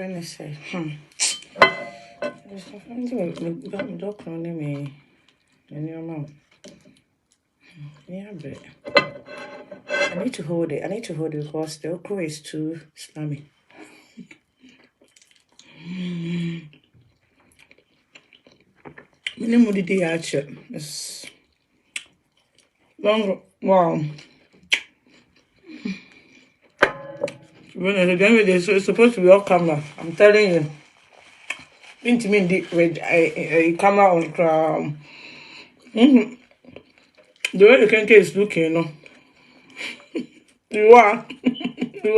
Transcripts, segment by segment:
friend is say, there's nothing got me doctor on me in your mouth. Yeah, but I need to hold it. I need to hold it because the okra is too slimy. Minimum the actually. It's long. Wow. When it's supposed to be off camera. I'm telling you. Intimate with a camera on crown. The way the Kenke is looking, you know. You are.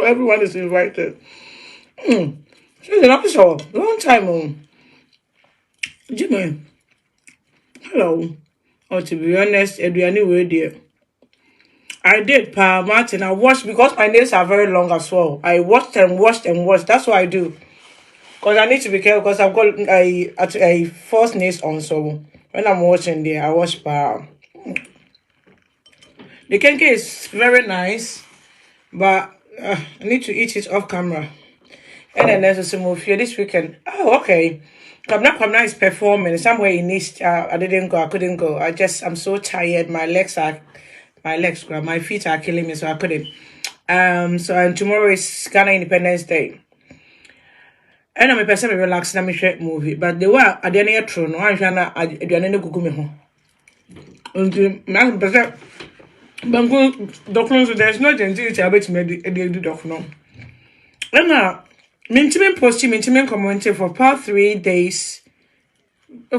Everyone is invited. She's an episode. Long time on. Jimmy. Hello. Oh, to be honest, Adriani way there. I did, Pa Martin. I washed because my nails are very long as well. I washed and washed and washed. That's what I do. Because I need to be careful because I've got a false nails on. So when I'm washing there, I wash Pa. The kenke is very nice, but I need to eat it off camera. And then there's a move here this weekend. Oh, okay. Kamna is performing somewhere in East. I didn't go. I couldn't go. I'm so tired. My feet are killing me, so I couldn't. And tomorrow is Ghana Independence Day. And I'm a person relaxed. I'm a movie, but they were at the end of throne. I'm trying to do an go me home. And person, documents. There's no gentility about to make the document. And now, Mintimen posting, Mintimen commenting for part 3 days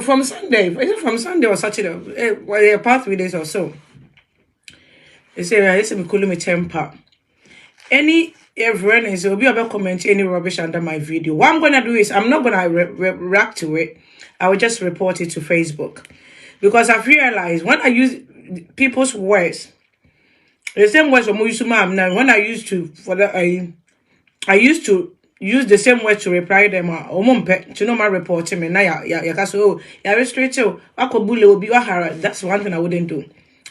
from Sunday. Is it from Sunday or Saturday? Part 3 days or so. They say, I listen, me temper. Everyone is will be able to comment any rubbish under my video. What I'm gonna do is I'm not gonna react to it. I will just report it to Facebook because I've realized when I use people's words, the same words from now. When I used to I used to use the same words to reply them. To know my reporting me now. Yeah, straight to that's one thing I wouldn't do.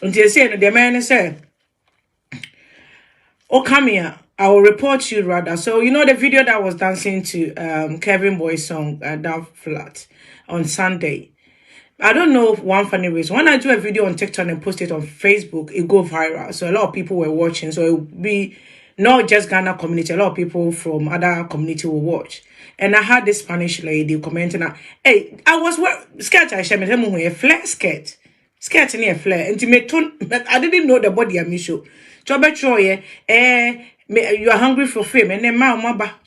Until say the man said, "Oh, come here. I will report you rather." So, you know the video that was dancing to Kevin Boy's song, Down Flat, on Sunday. I don't know one funny reason. When I do a video on TikTok and post it on Facebook, it go viral. So a lot of people were watching. So it will be not just Ghana community. A lot of people from other community will watch. And I had this Spanish lady commenting, hey, I was wearing skirt. I shared a flare skirt. Skirt in a flare. And I didn't know the body of me show. You are hungry for fame, and then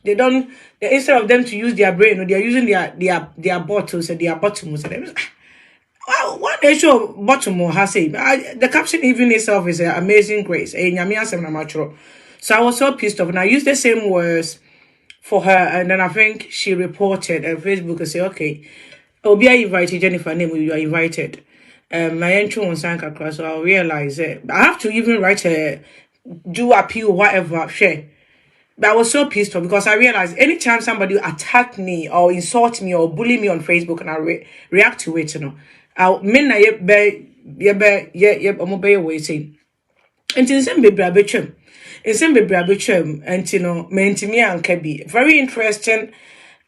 they don't. Instead of them to use their brain, they are using their bottles and their bottoms. What they show bottom has say the caption even itself is an amazing grace. So I was so pissed off, and I used the same words for her, and then I think she reported, and Facebook and say, okay, Obia invited Jennifer name, you are invited. My entry on Sanka, so I realize it. I have to even write do appeal, whatever, share. But I was so pissed off because I realized anytime somebody attack me or insult me or bully me on Facebook and I react to it, I'll mean waiting. And in some baby abetrum. And mentimi and kebi. Very interesting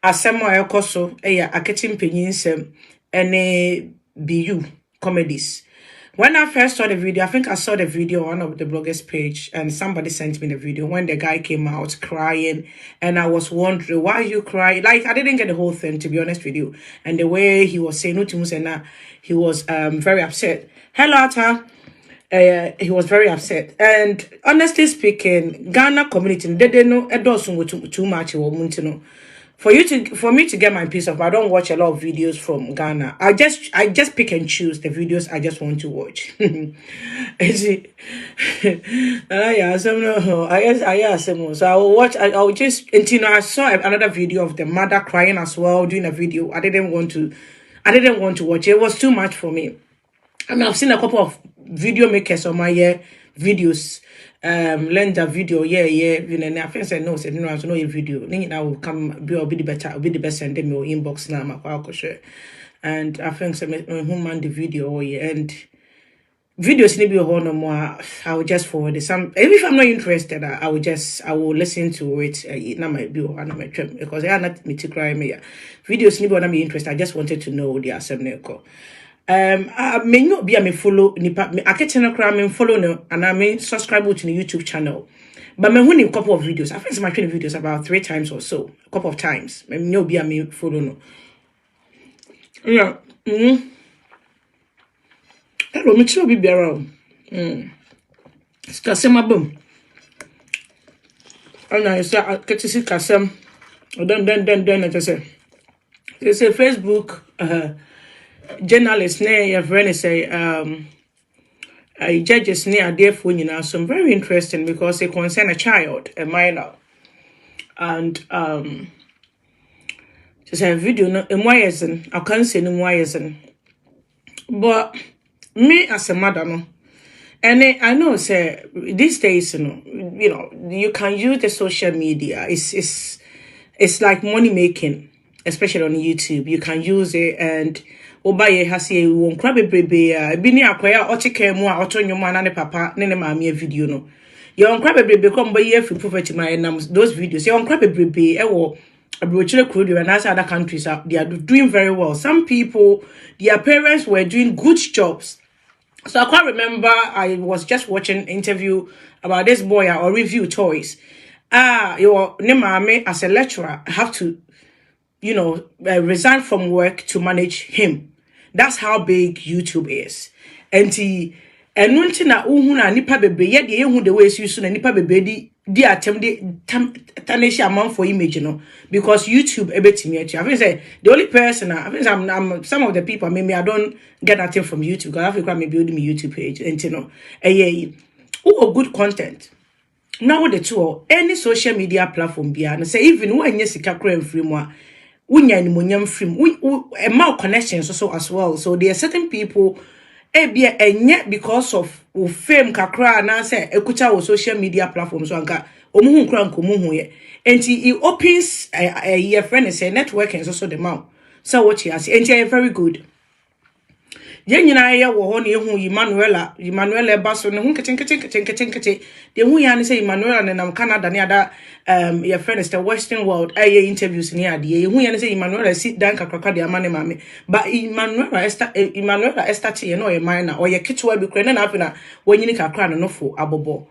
as someone also Akete Mpaninsem and Bayou comedies. When I first saw the video, I think I saw the video on one of the bloggers' page, and somebody sent me the video when the guy came out crying, and I was wondering, why are you crying? Like, I didn't get the whole thing, to be honest with you. And the way he was saying, he was very upset. Hello, Ata. He was very upset. And honestly speaking, Ghana community, they didn't know too much. For me to get my peace of mind, I don't watch a lot of videos from Ghana. I just pick and choose the videos I just want to watch. So I will watch. I will just I saw another video of the mother crying as well, doing a video. I didn't want to watch it. It was too much for me. I mean, I've seen a couple of video makers on my videos. Lend a video, and I think I know, said no, I know a video. Then I will come, be the better, be the best, send them your inbox now, my share. And I think some man the video, and videos ni bi no more. I will just forward it. Some even if I'm not interested, I will listen to it. Na my bi na my twem because I not me to cry me. Videos ni bi na me interested. I just wanted to know the assembly ko. I may not be a me follow nipa me Akete no cry me follow no and I may subscribe to the YouTube channel. But me winning a couple of videos. I think my training videos about 3 times or so. A couple of times. Me no be a me follow no. Yeah. Hello, me too be around. Kasem abom. Ana I say Akete si kasem. Then I just say. They say Facebook journalists ne your friend say judges ne are there for you some very interesting because they concern a child, a minor. And just a video no I can't say no but me as a mother no and I know say these days you can use the social media. It's like money making, especially on YouTube. You can use it and obaye has a won crab brebe bi ni akwaya otike mu a otonyo mu ana ne papa ne maame video no. Your crab brebe come by here for poverty my those videos. Your crab brebe e wo abrochire kuro and other countries they are doing very well. Some people their parents were doing good jobs. So I can't remember, I was just watching an interview about this boy or review toys. Your Nemame as a lecturer have to, resign from work to manage him. That's how big YouTube is. And nunti uhuna nipa bebe ye de ehu the ways you so na nipa bebe di attempt tanisha amount for image because YouTube ebetimi etu. I think say the only person I think I'm some of the people maybe I don't get nothing from YouTube because I think I'm building my YouTube page and who good content. Now with the two any social media platform bia and say even when you sika kra free mo unya ni monyam free e ma connections so as well. So there are certain people ebia enye because of fame kakra na say ekucha wo social media platforms so anka omuhu nkra nkomuhu ye enti it opens your friend say networking so the mouth so what you say enti very good ye nyina ye wo ho na ehu Emmanuel baso ne hu kete de hu ya ne say Emmanuel ne nam Canada ne ada your friend is the Western world interviews ne ade ye hu ya ne say Emmanuel sit down kakra de amane mame but Emmanuel Esther tie no ye man na o ye kitwa bi kure na afina wanyini kakra no fo abobo.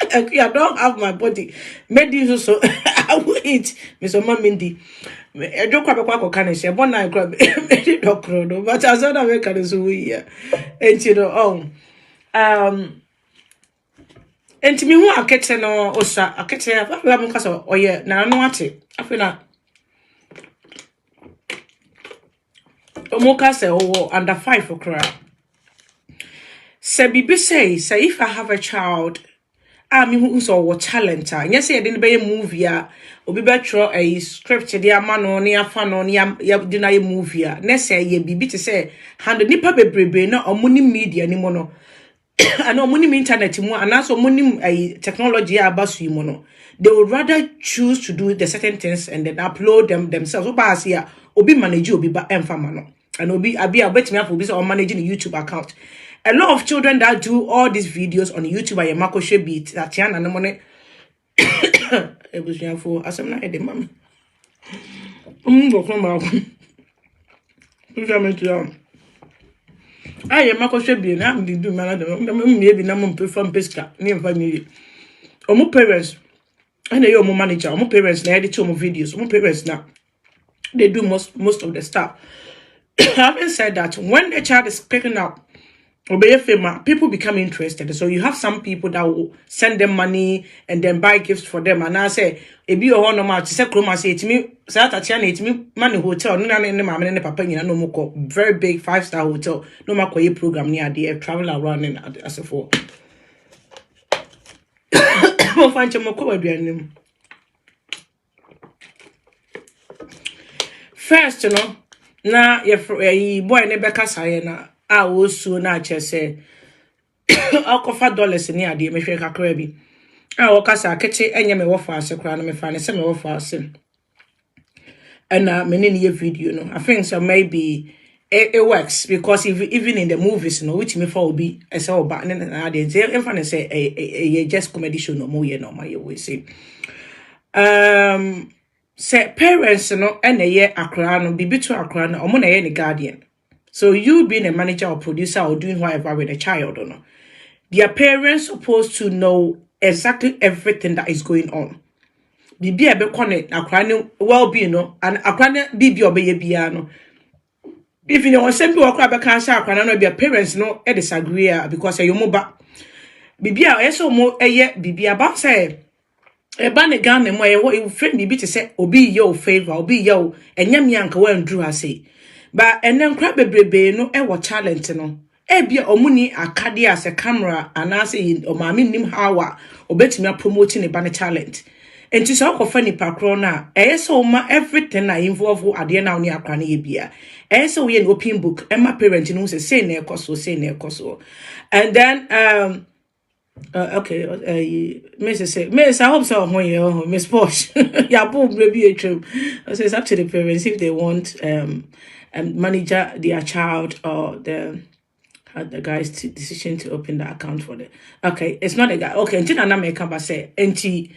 I don't have my body. Made so I will eat. Mr. Mamindi. I don't quite a can say, one night crab, no, but as I don't make a and to me, who are catching or sa, I catch a castle or yeah, now I know what it. I feel like Omokase or under 5 for cry. Say, Bibi say if I have a child. Me who so what talent yes say didn't be a movie obi betro a script the amano ne afa no ne ya dina a movie na say ye bibi to say hand nipa bebrebe na omuni media ni mo no and omuni internet mu and also omuni technology abasu yi mo no they would rather choose to do the certain things and then upload them themselves oba asia obi manage obi ba emfama no and obi abi abetimi afo obi say managing the YouTube account. A lot of children that do all these videos on YouTube are Marco beat that Tiana no money. It was young for as I'm not a mum. I am Marco Shebi, and I'm do man. Maybe no from Pesca near family. Or more parents, and they are more manager, more parents, they edit more videos, more parents now. They do most of the stuff. Having said that, when a child is picking up, people become interested. So you have some people that will send them money and then buy gifts for them. And I say, if you are no match, say to me, money hotel, no papa, no more very big 5-star hotel, no more program near the travel around and as a for. Find your first, now your boy never sayena. I also na say alcofa dollars ni ade me hwe kakra bi a wo kasa Akete enye me wo fa ase kra na me fa ne se me wo fa ase and me ne video no I think so maybe it works because even in the movies, which me for be as all back and I didn't say in front say a just comedy show no more no my way say. Say parents and a year akra no be to akra no omo na ye guardian. So you being a manager or producer or doing whatever with a child or no. Their parents supposed to know exactly everything that is going on. Bibi ebe kone akra well-being and akra bibi obeye bia no. If you know some people be cancer akra no be parents disagree because you moba. Bibi eso mo bibi about say eba ne Ghana mo you friend bibi to say obi yo favor obi yo enyam yanka wan dru ase. But enen kra bebrebe no talent no. Bia omuni akade as a camera and as in o ma nim how obetimi promoting a bane talent. Enti so ko fani pakro na so ma everything na involve ade na oni akra na ye bia. So we an open book and my parents no say na ekoso. And then okay, Miss, I hope so when you Miss Posh. Yeah, boom maybe a true. So it's up to the parents if they want manager their child or the guy's decision to open the account for the okay, it's not a guy. Okay, until I make up say enti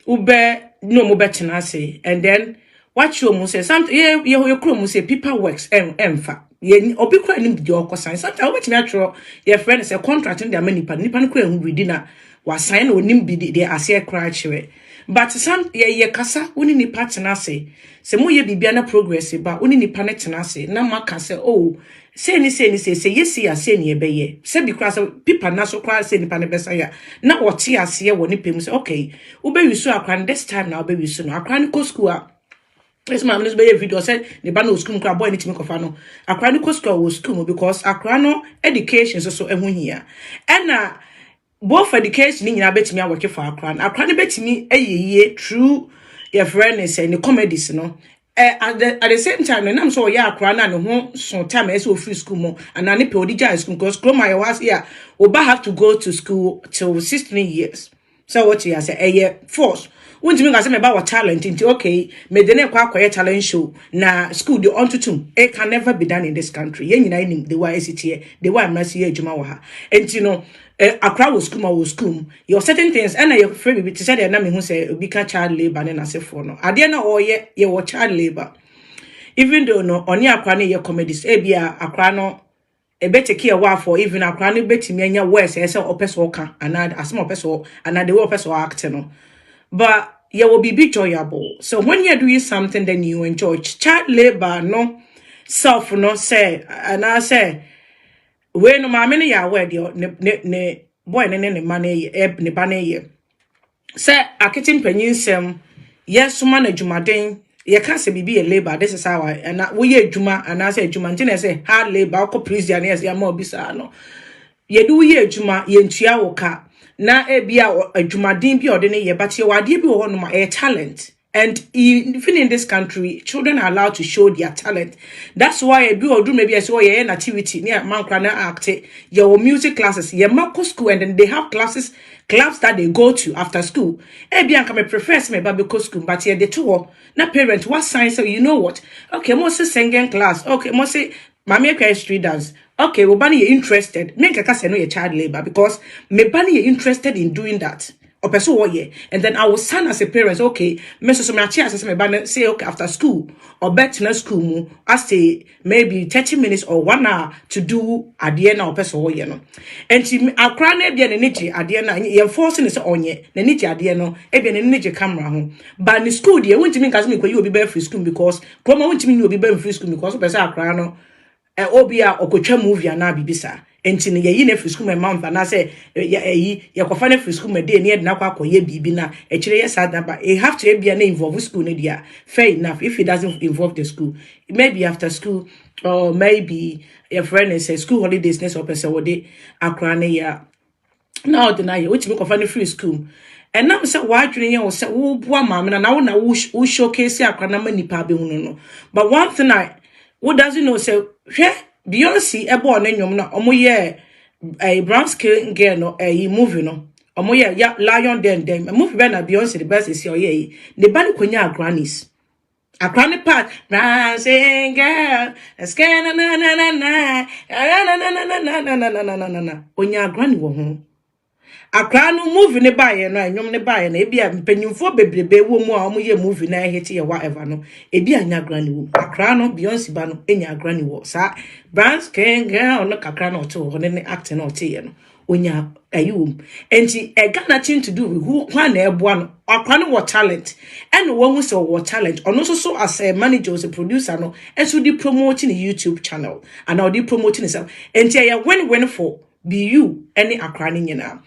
ube no mo better say and then what you must say something your crew must say people works emfa ye obi kra nim di okosan sometimes what me atro your friend say contract in their many nipa no kra hu ready na wa sign no nim bi de ase kra chire but some ye kasa woni nipa tena say mo ye bibia na progress ba woni nipa na tena say na maka say oh say yes ya say ni ebeye say because people na so kwa say nipa na besa ya na wote ase wo nipa mu say okay wo be wisu akran this time na wo be wisu no akran ko school a this man is be video said the ban no school kra boy ni timi kofa no akran ko school wo school because akran no education so ehun hia and both education ni nyina betimi awake for akran betimi eyeye true your friend is saying the comedies no at the same time I'm so yeah akra na no ho so time as free school mo and na ne pe odija school because my was here oba have to go to school till 16 years so what you say force won't you say about what talent into okay me de ne kwa talent show na school the on to it can never be done in this country yen nyina nim the way is here the way must here adwuma wo ha and you know akra was school your certain things and your friend be to say na me hu say obi ka child labor na se for no ade na oye ye wo child labor even though no oni akra na ye comedies bia akra no ebeteki ewa for even akra no betimi anya worse say opeso ka and asem opeso and the way opeso act no but you will be enjoyable. So when you're doing something, then you enjoy. Child labor, no self, no say, and I say, when no mammy ya wed your ne boy ne money ne banner. Say Akete Mpaninsem, yes, manage Jumadin. You can't say be a labor. This is how and we ye Juma and I say Jumantin. I say hard labor. Ko please, yes, ya more bisano. Ye do ye Juma ye ntia woka. Na bia adwumadin bi odene ye but ye wade bi wo no ma talent and even in this country children are allowed to show their talent. That's why e bi odu maybe I say oh yeah an activity near man kra na act your music classes ye mako school and then they have clubs that they go to after school bia can me prefer me ba because school but ye the two na parent what sign so you know what okay mo say singing class okay mo say mama ekwa street dance. Okay, we bani you interested. Make a say no your child labor because me bani you interested in doing that. Or person what ye. And then I will son as a parent, okay, me so my child say me bani say okay after school or back to school mu I say maybe 30 minutes or 1 hour to do adiena or person what ye no. And she akra na bia ne niji adiena ye forcing is on ye na niji adiena e bia ne niji camera ho. But in school dey won't mean cause me you will be free school because come won't mean you will be free school because person akra no obia okotwa movie na bibisa enti ne ye na free school me mamfa na say ye kofa na free school me dey na na kwa akoye bibi na e kire ye sada ba e have to be na involve school na dia fair enough if it doesn't involve the school maybe after school or maybe your friend is school holidays next or person wo dey akra na ya na ordinary which me kofa na free school and now say why dwene ye wo say wo boa maame na wo showcase akra na manipa be hunu no but one thing what does you know say Beyonce ebo on nyom na omo ye a brown skin girl no movie no omo ye ya lion den movie be na Beyonce the best is your ye the ban kwanya grannies Akra ne part dancing girl na na na na na na onya agran wo ho akra no movie ne bae no anyom ne bae na ebia mpanyimfo bebrebe wo mu a omo ye movie na hit ye whatever no ebia anya agran wo akra no Beyonce ba no enya agran wo sa dancing girl no kakra no to ho ne act na ote ye no onya ayum enti e got nothing to do with who na eboa no akra no what talent and one who so what talent ono so as a manager as a producer no enso di promoting the YouTube channel and now di promoting itself enti ya win for Bayou any akra ni nyina.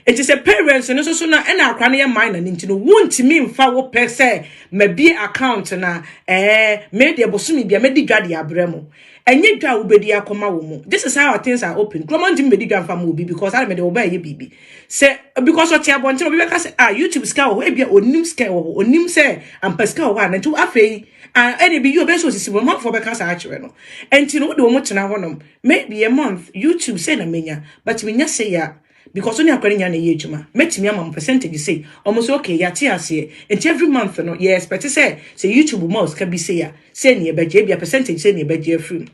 It is a parents and so na and akra na mind and enti no won't me mfa wo per se me be account na me de bosumi bia me di dwade abremo enye dwa wo bedi akoma wo mu. This is how things are open. Clement me di dwa fam obi because I me de obey bibi. Say because what you want to be say YouTube scale we bia onim scale onim say am pascal wa na to afei and be you be so sisi mo for be kasa akire no. Enti no de wo tena honom maybe a month YouTube say na menya but menya say ya because only akwani nya na ye adwuma metimi am percentage say almost okay ya ti ase and every month no ye expect say YouTube mouse can be say ya say ne be bia percentage say ne be free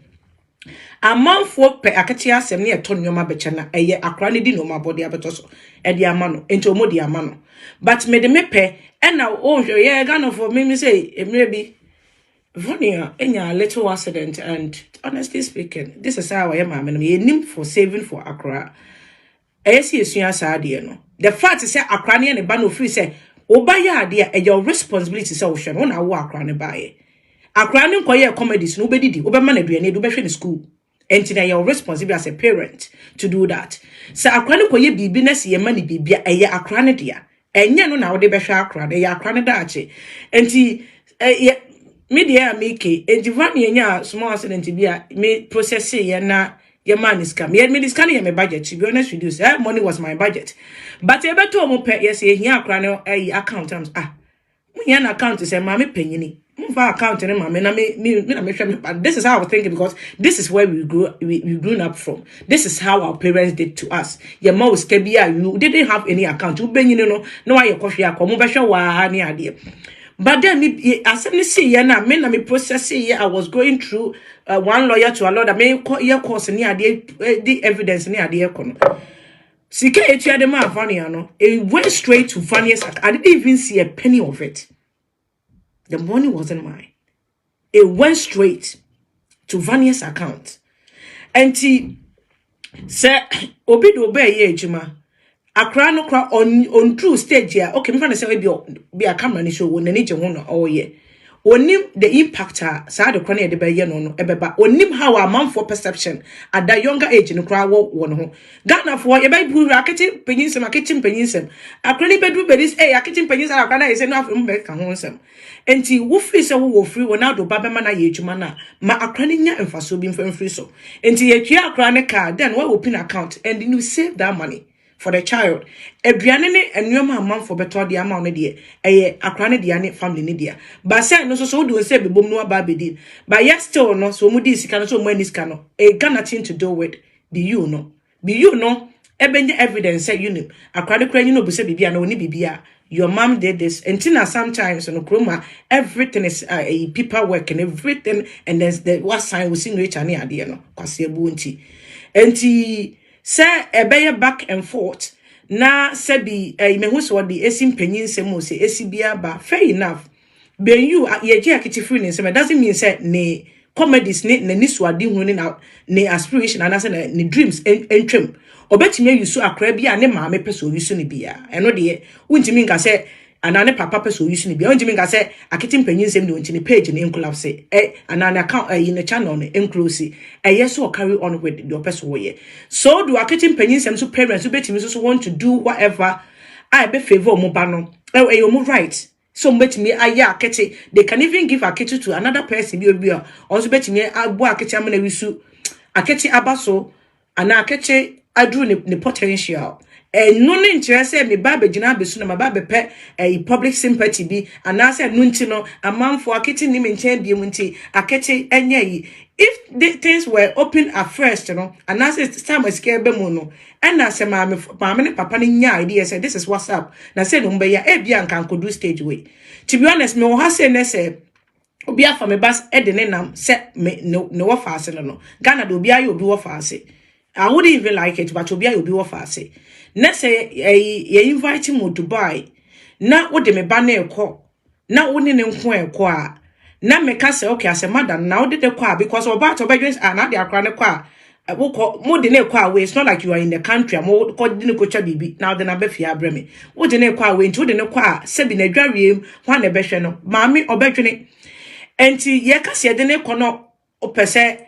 a month for per Akete asem ne eto nyoma beche na eye akra ne di no ma body abeto so e di ama no enti omo di ama no but me de mepe e na o hwe ye Ghana for me say emre bi Vonia enya little accident and honestly speaking this is how I am me nim for saving for Accra. Esi esua saade no the fact is say akra ne ba no free say obaya ade e your responsibility say wo hwe no na wo akra ne bae akra ne nkoye comedies no obedidi obema na aduane do behwe ne school enti na your responsibility as a parent to do that say akra ne koye bibi na se ye ma ne bibia eye akra ne dia enye no na wo de behwe akra ne ye akra ne daache enti media make ejivani enya small accident bia me process ye na your man is come. Me this can my budget. To be honest with you, that money was my budget. But you better to pay yes, here account terms. Me an account is a mommy penny. Account and mammy, but this is how I was thinking because this is where we grew up from. This is how our parents did to us. Your mouse kebia, you didn't have any account. You been no why your coffee idea. But then I suddenly see me process I was going through one lawyer to another. Me course near the evidence near the economy. Sika etia de ma funny no. It went straight to funniest. I didn't even see a penny of it. The money wasn't mine. It went straight to Vania's account. And he said, Obi do obey ye juma. Akra no kra on true stage here. Okay, me fan say be a camera ni show won ni je ho no oh yeah. Onim the impactor sa de kra na de be ye no ebeba onim how a man for perception at that younger age no kra wo no ho. Ghana for ye be buru Akete Mpaninsem. Akra ni bedru be this Akete Mpaninsem akra na say no afem be ka ho nsem. Enti wo free say wo free wo na do baba ma na ye adwuma na ma akra ni nya emfaso bi mfam free so. Enti ye twa akra ne card then we open account and you save that money for the child. Eduane ne enwema amam for beto de ama no de akra ne de family ne de. But say no so do say bebom no aba bedin. But yet still no so mu di sika no so mu ani sika no. E got nothing to do with Bayou no. Bayou no ebenye evidence say you know akra ne kra you no be say bibia na oni bibia. Your mom did this. And sometimes no kroma everything is paperwork and everything and there's the what sign we see no each and idea no. Kwase ebu nti. Enti say ebeye back and forth na sebi mehu so de esi Mpaninsem o se esi bia ba fair enough Bayou ye je Akete free nsem it doesn't mean say ne comedies ne ni so ade hu ne aspiration and say ne dreams entwem obetime yusu akra bia ne maame peso yusu ne bia eno de wuntimi nka say anane papa peso yusu ne bia wuntimi nka say Akete Mpaninsem ne wuntini page ne enclave say anane account in the channel ne enclose yes so carry on with your person way so do Akete Mpaninsem so parents who betimi so want to do whatever I be favor mo ba no mo right so betimi aya Akete they can even give Akete to another person bi also betimi abo Akete amana wisu Akete abaso ana Akete adru ne potential no ne nkyere say me ba begina besu na ma ba bepe public sympathy bi ana say no nti no amanfo Akete ni me nkyere bi mu nti Akete enye yi if the things were open at first and as it's time I scare be mu no and na say maame ne papa ne nya idea say this is what's up na say no mbe ya e bia nkan ko do stage way to be honest me wo ha say na say obi afa me bas e de ne nam se me no wo faase no Ghana do obi ayo obi wo faase. I wouldn't even like it, but obi ayo obi wo faase. Na say ye invite me to Dubai. Na wo de me ba na ekọ. Na wo ne nko ekọ a. Na me ka say okay as a madam na wo de kwa because oba to bedwins na de akra ne kwa mo de ne kwa we it's not like you are in the country mo ko de ne ko cha bibi now de na be fia breme wo de ne kwa we nti wo de ne kwa se bi na dwariem hwa na be hwe no maami obedwene enti ye ka se de ne ko no opese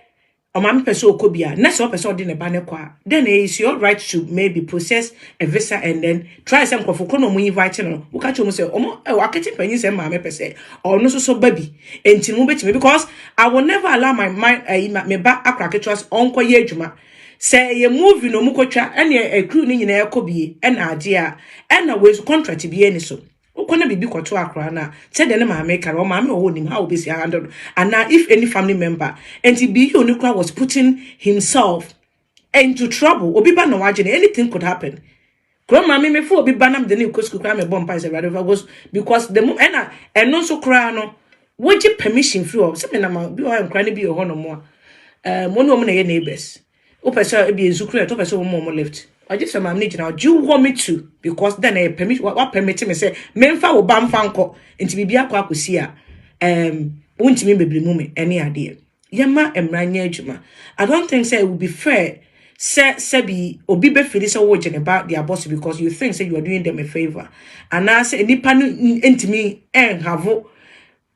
o maami pese okobia na se opese o de ne ba ne kwa then is your right to maybe process a visa and then try some kofo kono mo invite no wo ka che mo se omo Akete Mpaninsem maami pese or no so baby enti mo betime because I will never allow my mind me ba akraketwas onko ye adwuma say ye movie no mu kotwa ene a crew ni nyina ekobie ena ade a ena we contract bi eni so ukona bibi kwato akra na say de ne maame kare o maame o nim how be si handle and now if any family member and be onikra was putting himself into trouble obi ba na wagene anything could happen. Grandma me for obi ba na de ne kosku kra me bomb pies whatever was because the ena eno so kra no would you permission free of say me na ma bi o nkra ne bi o hono mo mo no mo na ye neighbors o pesa e bi enzukru to pesa mo left I just am need now do you want me to because then I permit what permit me say memfa wo bam fanko nti bibia kwa akosi a wontimi bebre mu me ene ade yema emranya adwuma I don't think say it would be fair say be obi be feel say wo gene about their boss because you think say you are doing them a favor and I say nipa no ntimi have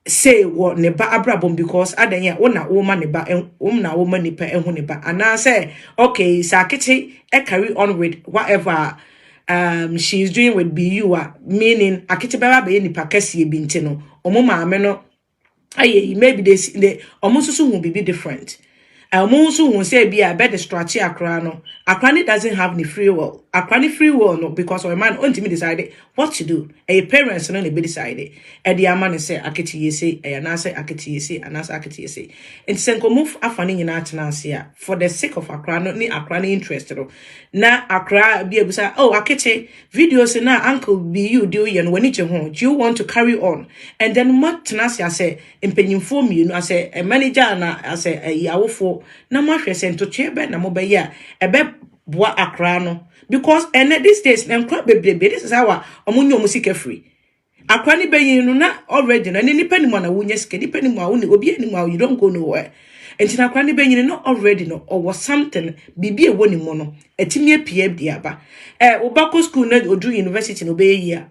say what ne ba abrabom because adanya wona wo ma ne ba na wo ma nipa ehu ne ba and I say okay so Akete carry on with whatever she is doing with Bayou meaning Akete baba be nipa kese bi ntino omo maame no aye maybe they almost so will be different also won't say be a better strategy Akrani doesn't have any free will. Akrani free will no because a man ultimately decided what to do. A parents no be decided. And the man say Akete yesi, and I say Akete yesi, and I say Akete yesi. And senko move afani in Atanasia for the sake of Akrani, ni Akrani interested. Na Akra be able to say, oh Akete videos na uncle be you do you and when it's home. Do you want to carry on? And then what Tanasia say inform you I say a manager na I say a yawo na mahwe sento chebe na mobeya ebe boa akra no because these days na nkra bebrebe this is how omunyo musika free akra ni beyin no na already na nipa ni mo na wunya sika nipa ni mo a woni obi ani mo you don't go nowhere enti na akra ni beyin no already no or was something bibi e woni mo no etimi apie bi aba obako school na odu university no be year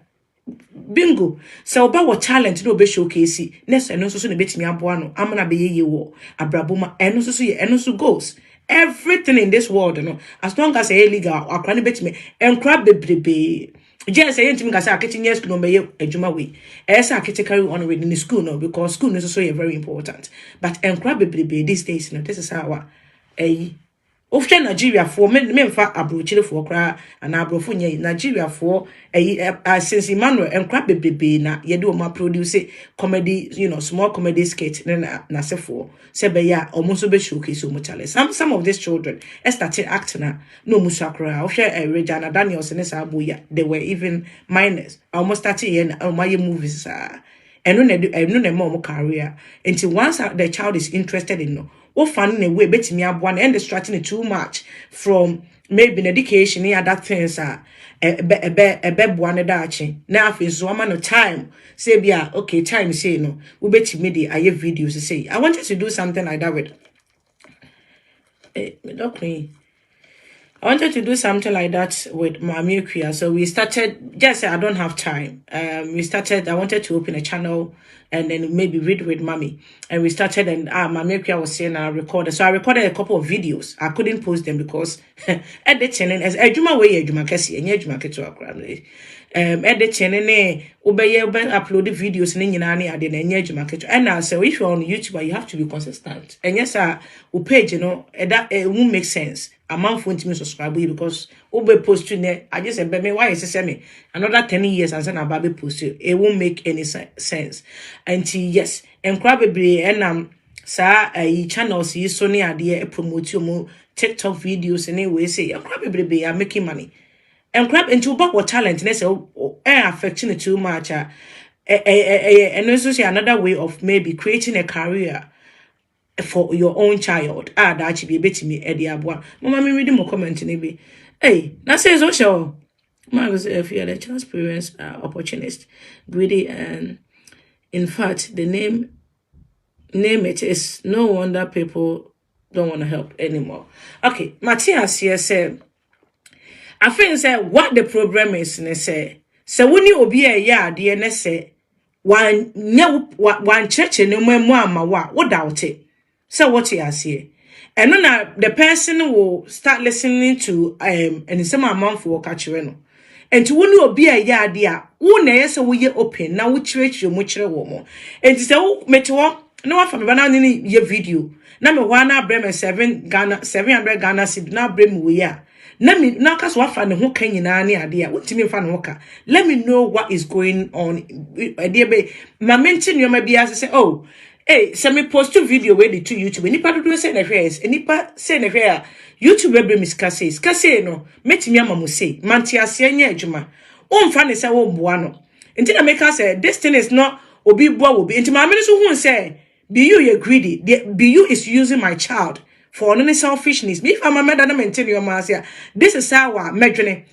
bingo so oba what talent no be showcase next eno so ne betimi aboa no amana be ye wo abraboma eno so ye eno so goes everything in this world no as long as e legal akra ne betimi enkra bebrebe just say ntimi ka say Akete nye school no be adwuma we say Akete carry on with in school no because school no so very important but enkra bebrebe these days no this is how ofche Nigeria for memfa abrochire for kra and abrofo nye Nigeria for since Emmanuel enkra bebebe na ye do ma produce comedy small comedy skit na sefo se be ya almost be showcase so much some of these children started acting no musakra ofche Regina Daniels ne sa boya they were even minors almost started in my movies and no na more career until once the child is interested in no what fun in a way betting me up one and distracting it too much from maybe an education yeah that things a beb one dachi now if so no time say be okay time say no we bet me the videos to say I wanted to do something like that with I wanted to do something like that with Mami Kuya. So we started, just I don't have time. I wanted to open a channel and then maybe read with Mami. And we started and Mami Kuya was saying I recorded. So I recorded a couple of videos. I couldn't post them because editing as Ejuma way Ejuma Kesi and Ejuma Ketu Akramle. Editing and upload videos and then I didn't Ejuma Ketu. And now so if you're on YouTube, you have to be consistent. And yes, we page, that it won't make sense. A month won't me subscribe because Obe post there. I just said, me why is it me another 10 years and then Baby post it won't make any sense. And yes, and probably and sa channels is so near the promote your TikTok videos anyway say probably are making money and crap into back what talent and say affecting it too much and also say another way of maybe creating a career for your own child. That should be a bit me Eddie Abwa. Mama me reading more comment maybe. Hey, that says also. My was if you are the child's parents are opportunist, greedy, and in fact the name it is no wonder people don't want to help anymore. Okay, Matthias here said I think say what the problem is say when you obi a yard and say one church no more what doubt it. So what he has here. And then the person will start listening to and some amount for catching. And to wonu obi a yard ya, wo na yes we open na wo church yo mo kire wo mo. And so meto no wa fa me bana ni ye video. Na me wa na brem 700 Ghana cedi na brem we ya. Na me na ka so wa fa ne ho kan nyina ne ade a wotimi fa ne ho ka. Let me know what is going on. Ade be ma mention yo ma bia say oh hey, send me post a video where the two YouTube. Any part do say na face. Any part say na face. YouTube be miskase. Skase no. Meti mi amamu say. Manti ase anya adwuma. O mfa ne say wo boa no. Enti na make us say this thing is not obi boa obi. Enti ma me so hu say be you greedy. Be you is using my child for any selfishness. Me if I'm a mother na maintain your man say this is how medwene.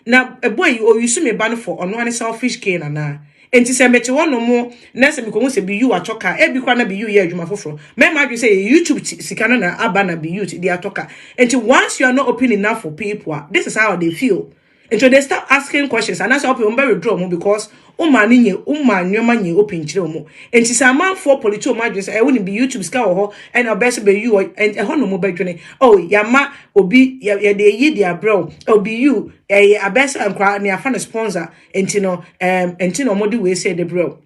Now a boy you use me ban for on one selfish gain na. Enti se mete wono mo na se me ko se be you atoka e bi kwa na be you ye adwuma foforo me ma dwe say YouTube sika na aba na be you di atoka. Enti once you are not open enough for people, this is how they feel. And so they start asking questions and that's how people withdraw mo because umani nye nyoma nye open kire mo. Enti se man for political ma dwe say e woni be YouTube sika wo ho and obese be you and e ho no mo badwene oh yama obi ya de yi dia bro obi you abese ankra ne afa na sponsor enti no modi we say the bro.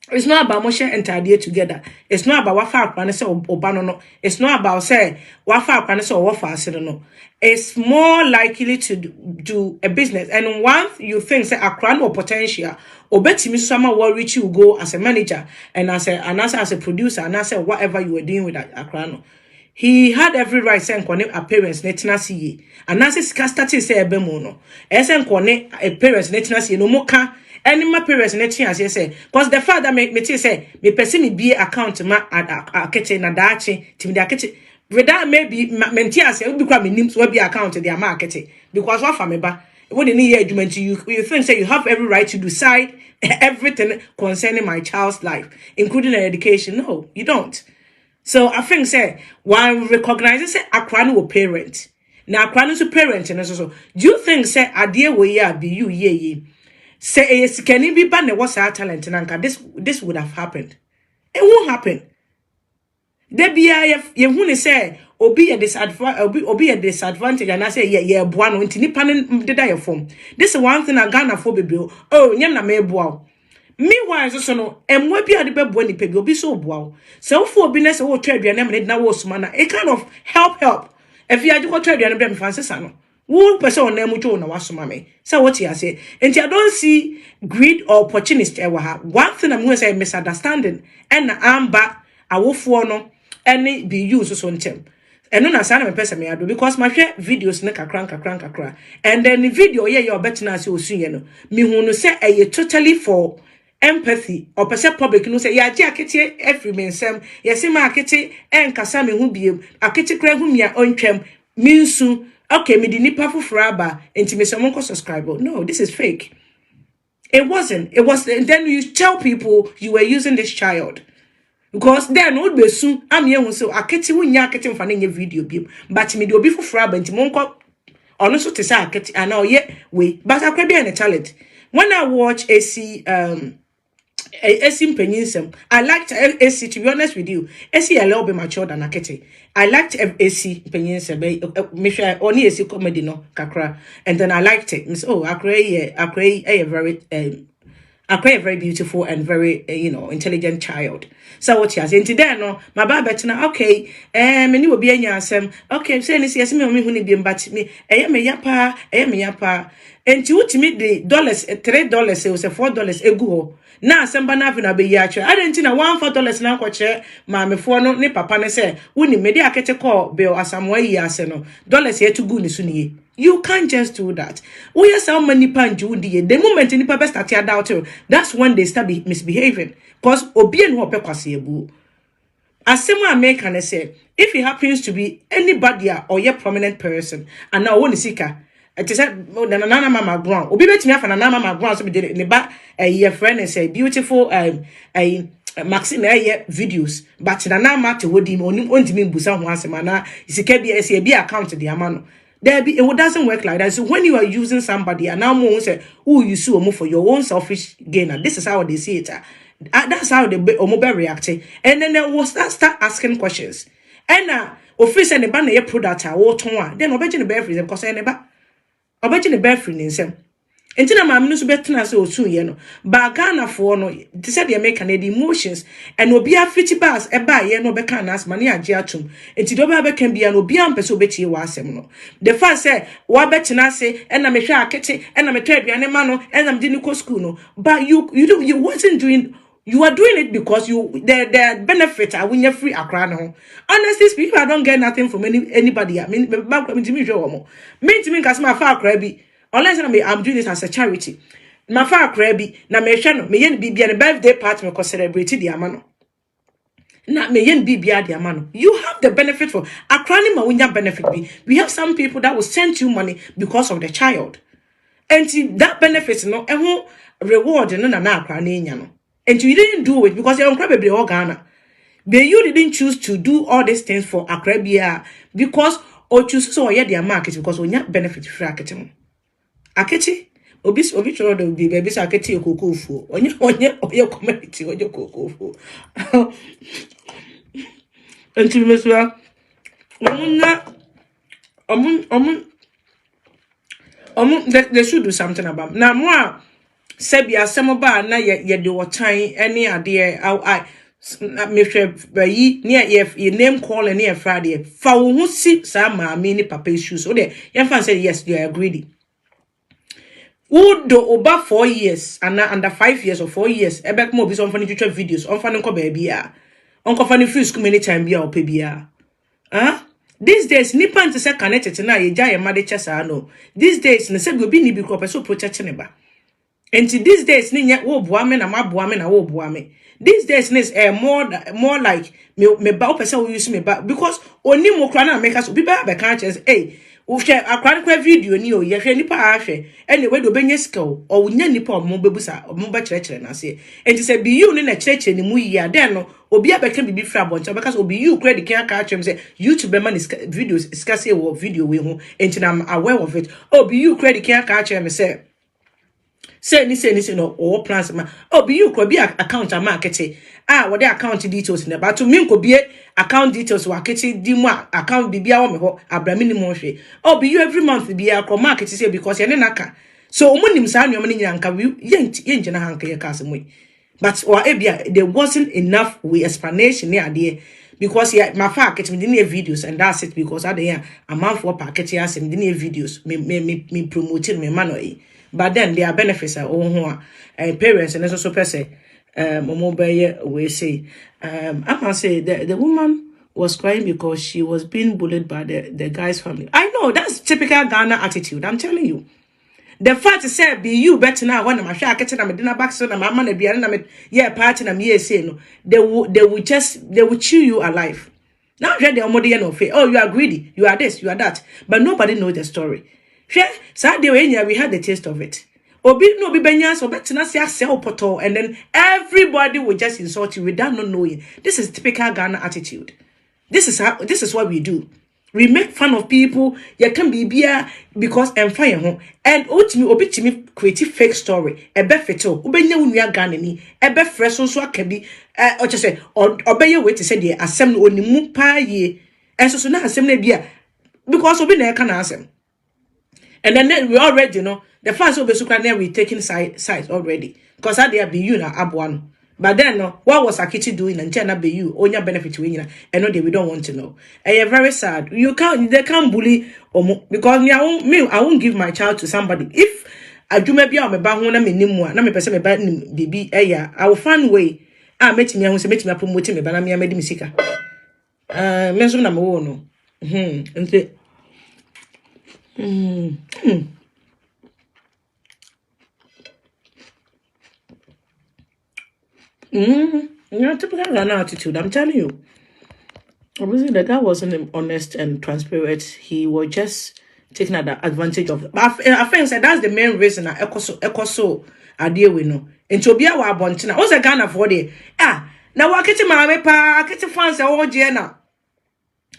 It's not about motion and idea together. It's not about what far plan say obano no. It's not about say what far plan say or what fast no. It's more likely to do a business. And once you think say a crown or potential, or bet me someone will reach you go as a manager and as a producer and as whatever you were doing with that crown. He had every right to connect a parents netina see. And as his castity say a bemono. Esen connect a parents netina see no more can. Any my parents netin as say because the father me say me person me be account ma Akete na dachi timi the Akete without maybe menti as we be kwa me nim so be account the Akete because what for me ba when any year adjustment you think say you have every right to decide everything concerning my child's life including their education. No, you don't. So I think say one recognizes say akra no parent na akra no parent and so do you think say adie we ya be you ye say can it be ban what's our talent nanka this would have happened. It won't happen. There be you who say obi a disadvantage and I say yeah buano nti nipa ne deda your form. This is one thing I Ghana for baby. Oh nyam na me boa. Meanwhile so no emwa bi ade bebo nipa bi obi so boa. So for obi na say wo twa aduane me na wo suma na it kind of help. If you aje ko twa aduane be me fancy no. One person on them to na wasoma me. So what you say? And I don't see greed or opportunist ever have. One thing I'm going to say misunderstanding. And I'm back. I will for no any be used so on them. And no na sana me person me ado because my share videos na kakra. And then the video yeah you better na say osun no. Me hu no say e totally for empathy or person public no say ya je Akete Mpaninsem. Yes ma Akete enkasa me hu biem. Akete kra hu me ontwam. Minsu okay, me di nipa fufuraba enti me someone ko subscribe. No, this is fake. It wasn't. It was. And then you tell people you were using this child because then would be soon. I'm here so Akete wunya Akete Mpaninsem video bi. But me di obi fufuraba enti mo nko ono so te say Akete and now yeah we. But I could be a talent. When I watch Akete Mpaninsem, I liked AC to be honest with you. AC a little bit mature than Akete. I liked Akete Mpaninsem. Me sure only AC comedy no kakra, and then I liked it. Oh, Akre a very beautiful and very intelligent child. So what you say? And today no, my baba betina okay. Many will be a nyasem. Okay, say ni yes me omi huni bi mbati me. Me yapa. And you to meet the dollars $3 it was $4 egu. Na asamba na afina be yache. I didn't know $1 na kwache ma me fo ne papa ne say woni me de Akete call bill asamwa yi ase no. Dollars ye to gu ni so ni. You can't just do that. We are so many panju the moment nipa best start doubt, that's when they start misbehaving. Because obien ho pekwase ebu. As someone make can say, if it happens to be anybody or your prominent person, and now one is seeker, it is said, Nana Mama Brown, Obi bet me off and Nana Mama Brown, so we did it in the back, a friend and say, beautiful, a Maxine videos, but Nana Matter would him only want to mean Busan once a man, is a KBS account to the Amano. It doesn't work like that. So when you are using somebody, and now more say, oh, you sue more for your own selfish gain, and this is how they see it. That's how the mobile reacting, and then they will start asking questions. And office and the banner your product or ton, then obey the bear freeze because I never obey the bear freeze in until my minus better so soon, you know. But Ghana for no, they said they make the emotions and will be a 50 bars a buy, no becan as money at Jatum. And Tidoba can be an obian peso betty was no. The first said, what better I say, and I'm a Akete, and I'm a Trebi and a mano, and I'm didn't go school. No. But you wasn't doing. You are doing it because the benefit are when you're free Accra. Honestly speaking, I don't get nothing from anybody. I mean, back to me, to me, cause my far crabby. Unless I'm doing this as a charity. My far crabby, na me shano, me yen be a birthday party because celebrate the amano. Na me yen be the amano. You have the benefit for Accra ma when you benefit be. We have some people that will send you money because of the child. And see that benefits no and won't reward no na Accra no. And you didn't do it because you're incredibly Ghana. But you didn't choose to do all these things for Akrebia because or choose so yeah their market because we not benefit free Akete. Akete, obi choro do be baby Akete okokofo. Onye community onye okokofo. And to Mr. They should do something about now more. Sebia semoba na ye de wotan any ade I me hwe bayi near ye name call and near Friday fa wo hu si sa ma me ni papa issues so de ye fan say yes you are greedy would do over 4 years and under 5 years or 4 years e be mo bi so funny future videos on fan ko ba bia on ko funny free school many time bia o pe bia these days nipa nti se connected na ye ja ye made chesa no these days ne se bi obi ni bi ko person protect ne ba. And these days, ninya wo boame na maboame na wo boame. These days is more like me ba person who use me ba because oni mo kra na make us be ba can chance wo share akran kwa video ni o ye hwe nipa ahwe anyway do benye skill o nya nipa mo bebusa mo ba kire na se enti se bi you ni na kire ni mu yi ade no obi abeka bibi fra boncha because obi you credit can catch him say YouTube man is videos scarce wo video we ho enti na I'm aware of it obi you credit can catch him say Say no or plans ma be you could be account a market what the account details in the but to me could be account details wa kete di mu account bibia wo me ho abramini mo hwe be you every month be a market say because ye naka so omunim sa anyo mani nyanka ye ngina hanka ye kase mu but or ebia there wasn't enough with explanation near there because my fact me didn't videos and that's it because I dey a month for packet ya sem didn't videos me promoting me manually. But then there are benefits and parents and also per se we say I can say the woman was crying because she was being bullied by the guy's family. I know that's typical Ghana attitude, I'm telling you. The fact is said be you better now when I'm Akete na me dinner back so na mama na bia na me party na me say no they will chew you alive. Now read the omode no fe oh you are greedy, you are this, you are that, but nobody knows the story. Saturday we had the taste of it. Obi no be benya so betina se asel poto and then everybody will just insult you without not knowing. This is typical Ghana attitude. This is what we do. We make fun of people. You can be beer because I'm fire home. And obi to me create fake story. Ebe feto. Ubenya unuya Ghana ni. Ebe fresh so can be or just say or obey way to say the assembly only mu pa ye. And so na assembly beer because obi na can asem. And then we already know the first of the we taking sides already because I there be you na abuano. But then no, what was Akete doing and China be you on your benefit to win and no we don't want to know. And you're very sad. They can't bully because I won't give my child to somebody. If I do maybe I'm a bahuna minimum, na me person me bad baby I will find way. I met me I me promoting me but I made me sicker. Mention number 1 no. Typical Ghana attitude. I'm telling you. Obviously, the guy wasn't honest and transparent. He was just taking advantage of. But I think that that's the main reason. Echo so I deal with no. And to be our bontina. What's a Ghana for there? Now what get my pa? Get fans all Jena.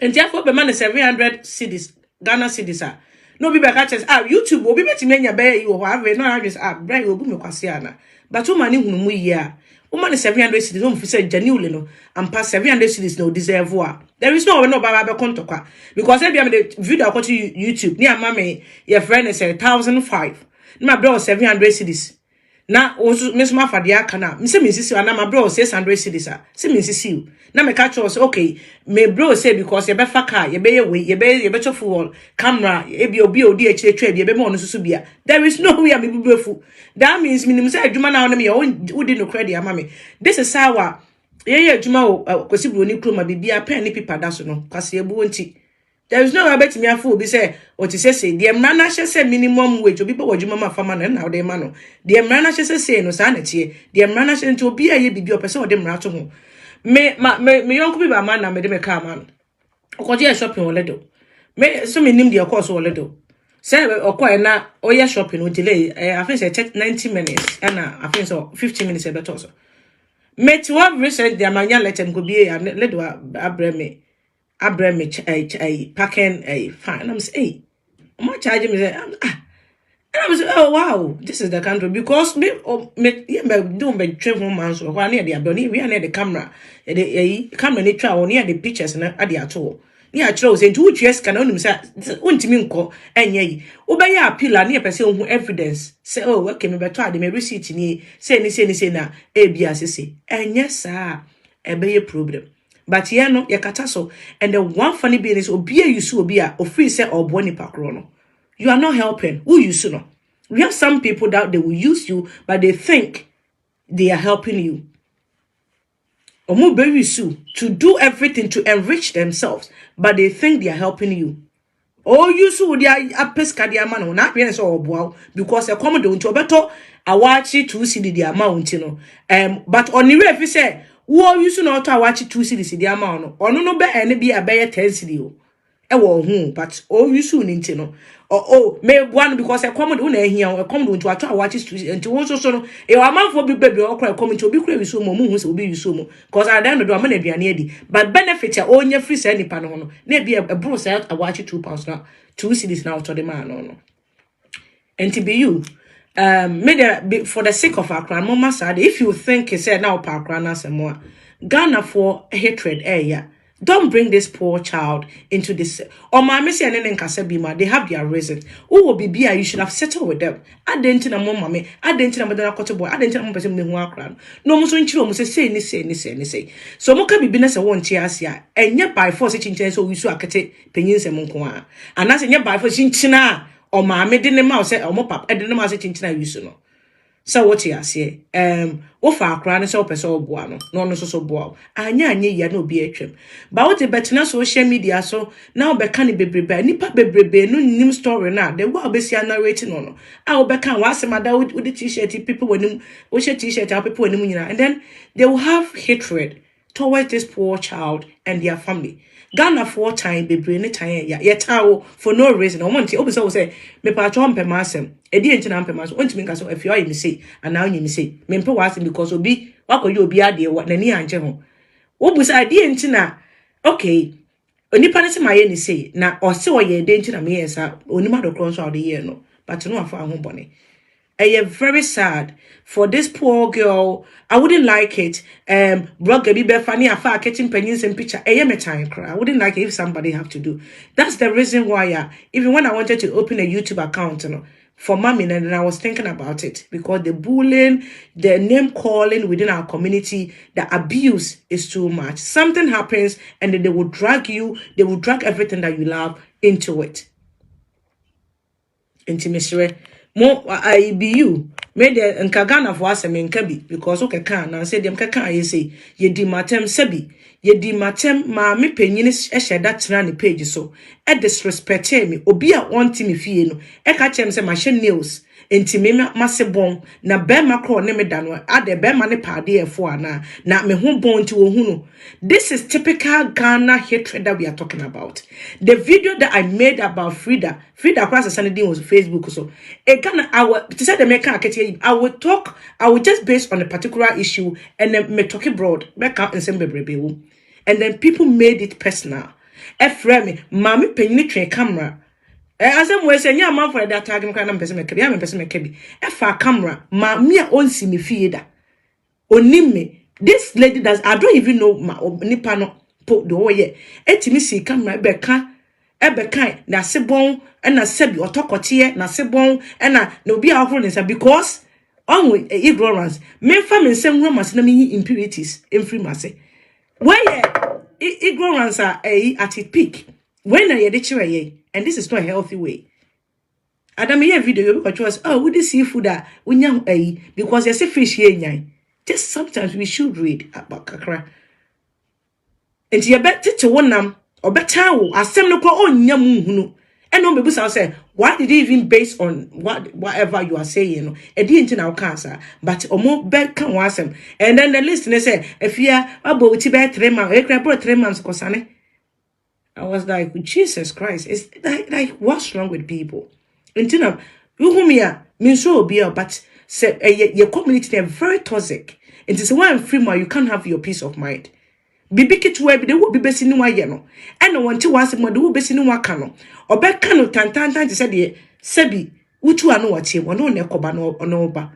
And therefore, the man is 700 cities Ghana cedis. No be back at YouTube will be better men ya bear you or have no address bread will boom Quasiana. But too many whom we ya. Woman is 700 cities home for said genuinely no and past 700 cities no deserve war. There is no Baba Contoka because every the video I got to YouTube near mammy your friend is 1,005. My bro 700 cities. Na also Miss Mafadia kana. Mse Mrs. and my bro 600 cities. See Mrs. Na me catch us okay. Me bro say because you be faka, you be way, you be full camera, ebi obi odi trade, you be more no susubia. There is no way I be beautiful. That means minimum say adwuma na me who did no credit amame. This is how adwuma o kwesi bro ni kroma bibia pen ni pipa da so no. Kwase ebu nti. There is no way bet me afo be say what you say the emrana say minimum wage obi bo adwuma ma fama na na de ma no. The emrana say no sa na tie. The emrana say nti obi aye bibi o pese o de mra to ho. Me yonko bi ba man na me de me ka man. Okoje shopping woledo. Me so me nim de course woledo. Say okoye na oya shopping o delay I think say 90 minutes and I think so 15 minutes e better so. Me to have recent the amanya let them go be and let do abreme packing fine. I'm say hey, I'm charging me say and I was oh wow, this is the country because me do me train home man so near the abdoni we near the camera the camera ni try near the pictures na ade ato ni a try say two years can only say untimi nko enye yi obey appeal na person hu evidence say oh okay me beto ade me receipt ni say na e bia sese enye sa ebe problem. But yeah no ye kata so and the one funny being is obi you so obi a ofri say obo ni pakro no. You are not helping. Who you know? We have some people that they will use you, but they think they are helping you. Omo be you to do everything to enrich themselves, but they think they are helping you. Oh, you so they are pesca the amount not being so wow because a common to better I watch it to see the amount, you know. But on the way if you say, who you so not to watch it to see the amount or no be any be a better 10 city. But you soon into no. May one because I come on here or come to a watches to and to also so a man for baby or cry coming to be crazy so more will be so more because I don't know I'm be needy but benefit your own your free sending panono maybe a bro out I watch it £2 now 2 cities now to the man no and to be you made for the sake of our crown mama sad if you think he said now park run some more Ghana for hatred yeah. Don't bring this poor child into this. Or my missy and then Kasabima, they have their reason. Who will be you should have settled with them. I didn't know mommy. I didn't know Madonna boy. I didn't know person me crown. No muso inchi mo say. So moka be business a one chiasia. And yet by force chinchen so we so Akete Mpaninsem nko. And that's yet by force chinchina. Or my me didn't mouse say or mopap. I didn't know chinchina you so no. So what you say? Ofa akra so person oboa no so boa. Anya ye no be atwem. But what the better social media so now be kan bebrebe nipa bebrebe no nim story na the wa be sia narrating no. I be kan wa semada with the t-shirt people when we share t-shirt people when nyina and then they will have hatred towards this poor child and their family. Ghana for time bebre ne time ya tawo for no reason. I want to obi say me pa cho mpemansem edi enti na mpemansem ontimi nka so afio ayi me say ana onyi me say me mpe wasem because obi wakoye obi ade na ni anje ho obi say edi enti na okay onipa ne se maye ni say na o se o ye edi enti na me yesa onima do kron so ade ye no but no afa ho bone. I am very sad for this poor girl. I wouldn't like it. Blogger be funny afa Akete Mpaninsem picture. I am a time cry. I wouldn't like it if somebody have to do. That's the reason why even when I wanted to open a YouTube account, for mommy, and then I was thinking about it because the bullying, the name calling within our community, the abuse is too much. Something happens and then they will drag you, they will drag everything that you love into it. Intimacy. Mo I be you. Made the Nkagana for us and Kabi because okay can and say them kaka ye say ye di matem sebi ye di matem ma me penyinis eshe that na page so e disrespect me obi a want me fie no e ka chem say machine nails enti me masebon na be makro ne me dano ade be ma ne pade efo ana na me ho bon ti wo hunu. This is typical Ghana hatred that we are talking about. The video that I made about Frida across the Sunday was Facebook so it Ghana to say the make I would talk I would just based on a particular issue and then me talk broad back out and send and then people made it personal. Frame mami penny train camera. As I'm saying, yeah, man for that tag and kind of person make I'm a person make be. Camera, ma me on see me feeder. Onim me. This lady does I don't even know my nipa no put the way. Etimi see camera ebeka na sebon na sebi otokotie na sebon na no be ahoro because on ignorance me nsem romance na me impurities free mase. Where ignorance are at its peak. When I ye and this is not a healthy way. Adam here video because would this seafood because there's a fish here. Just sometimes we should read about kakra. And you better to one nam or better asem no ko onyamu hunu. And no maybe say why did it even based on whatever you are saying no e didn't now cancer but omo be kan wasem and then the listener say if you about ti be 3 months e kra 3 months kosane. I was like, Jesus Christ, it's like what's wrong with people? Until now, you whom ya mean so be but say your community are very toxic. It is why I'm free you can't have your peace of mind. Bibi kitwe they will be best in one yeno. And no one to was more do best in one cano. Or back cano tan to say the sebi, utu ano what him or no nekoba no onoba.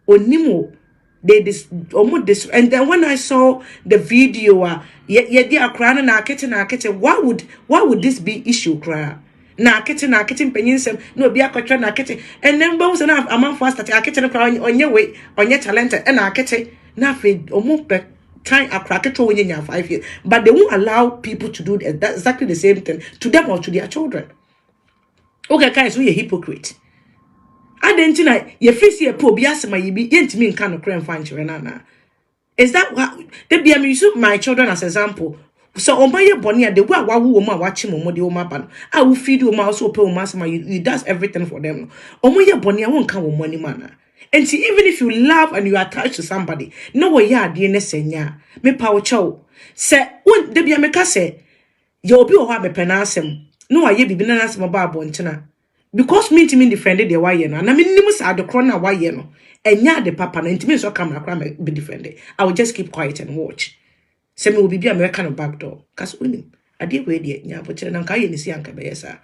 Onimo. They this almost this and then when I saw the video they are crying na Akete why would this be issue cry na Akete Mpaninsem no be akotwa na Akete and then bounce na amount fast that Akete no cry on your way on your talent and Akete na fe almost time Akete when you 5 years but they won't allow people to do that exactly the same thing to them or to their children. Okay guys, we a hypocrite. I didn't know your face here, poor Biasma, you be intimate kind of crime fan children. Is that what they be use my children as example? So on my bonnia, the way woman watching on the Omaban, I will feed you mouse or pay mass you does everything for them. On my bonnia won't come with money manner. And see, even if you love and you are attached to somebody, no way ya DNS senya, me power chow. Say, won't they be a meka say, you'll be or have a penasem. No, I ye be bananas my barbo. Because me to me defended the why no, and I mean nimus are the corner why no, and ya the papa and to me so camera crime be defended. I will just keep quiet and watch. Say me will be American of backdoor. Cause winning. I did wait yet, yeah, but then I can't see Uncle Bessa.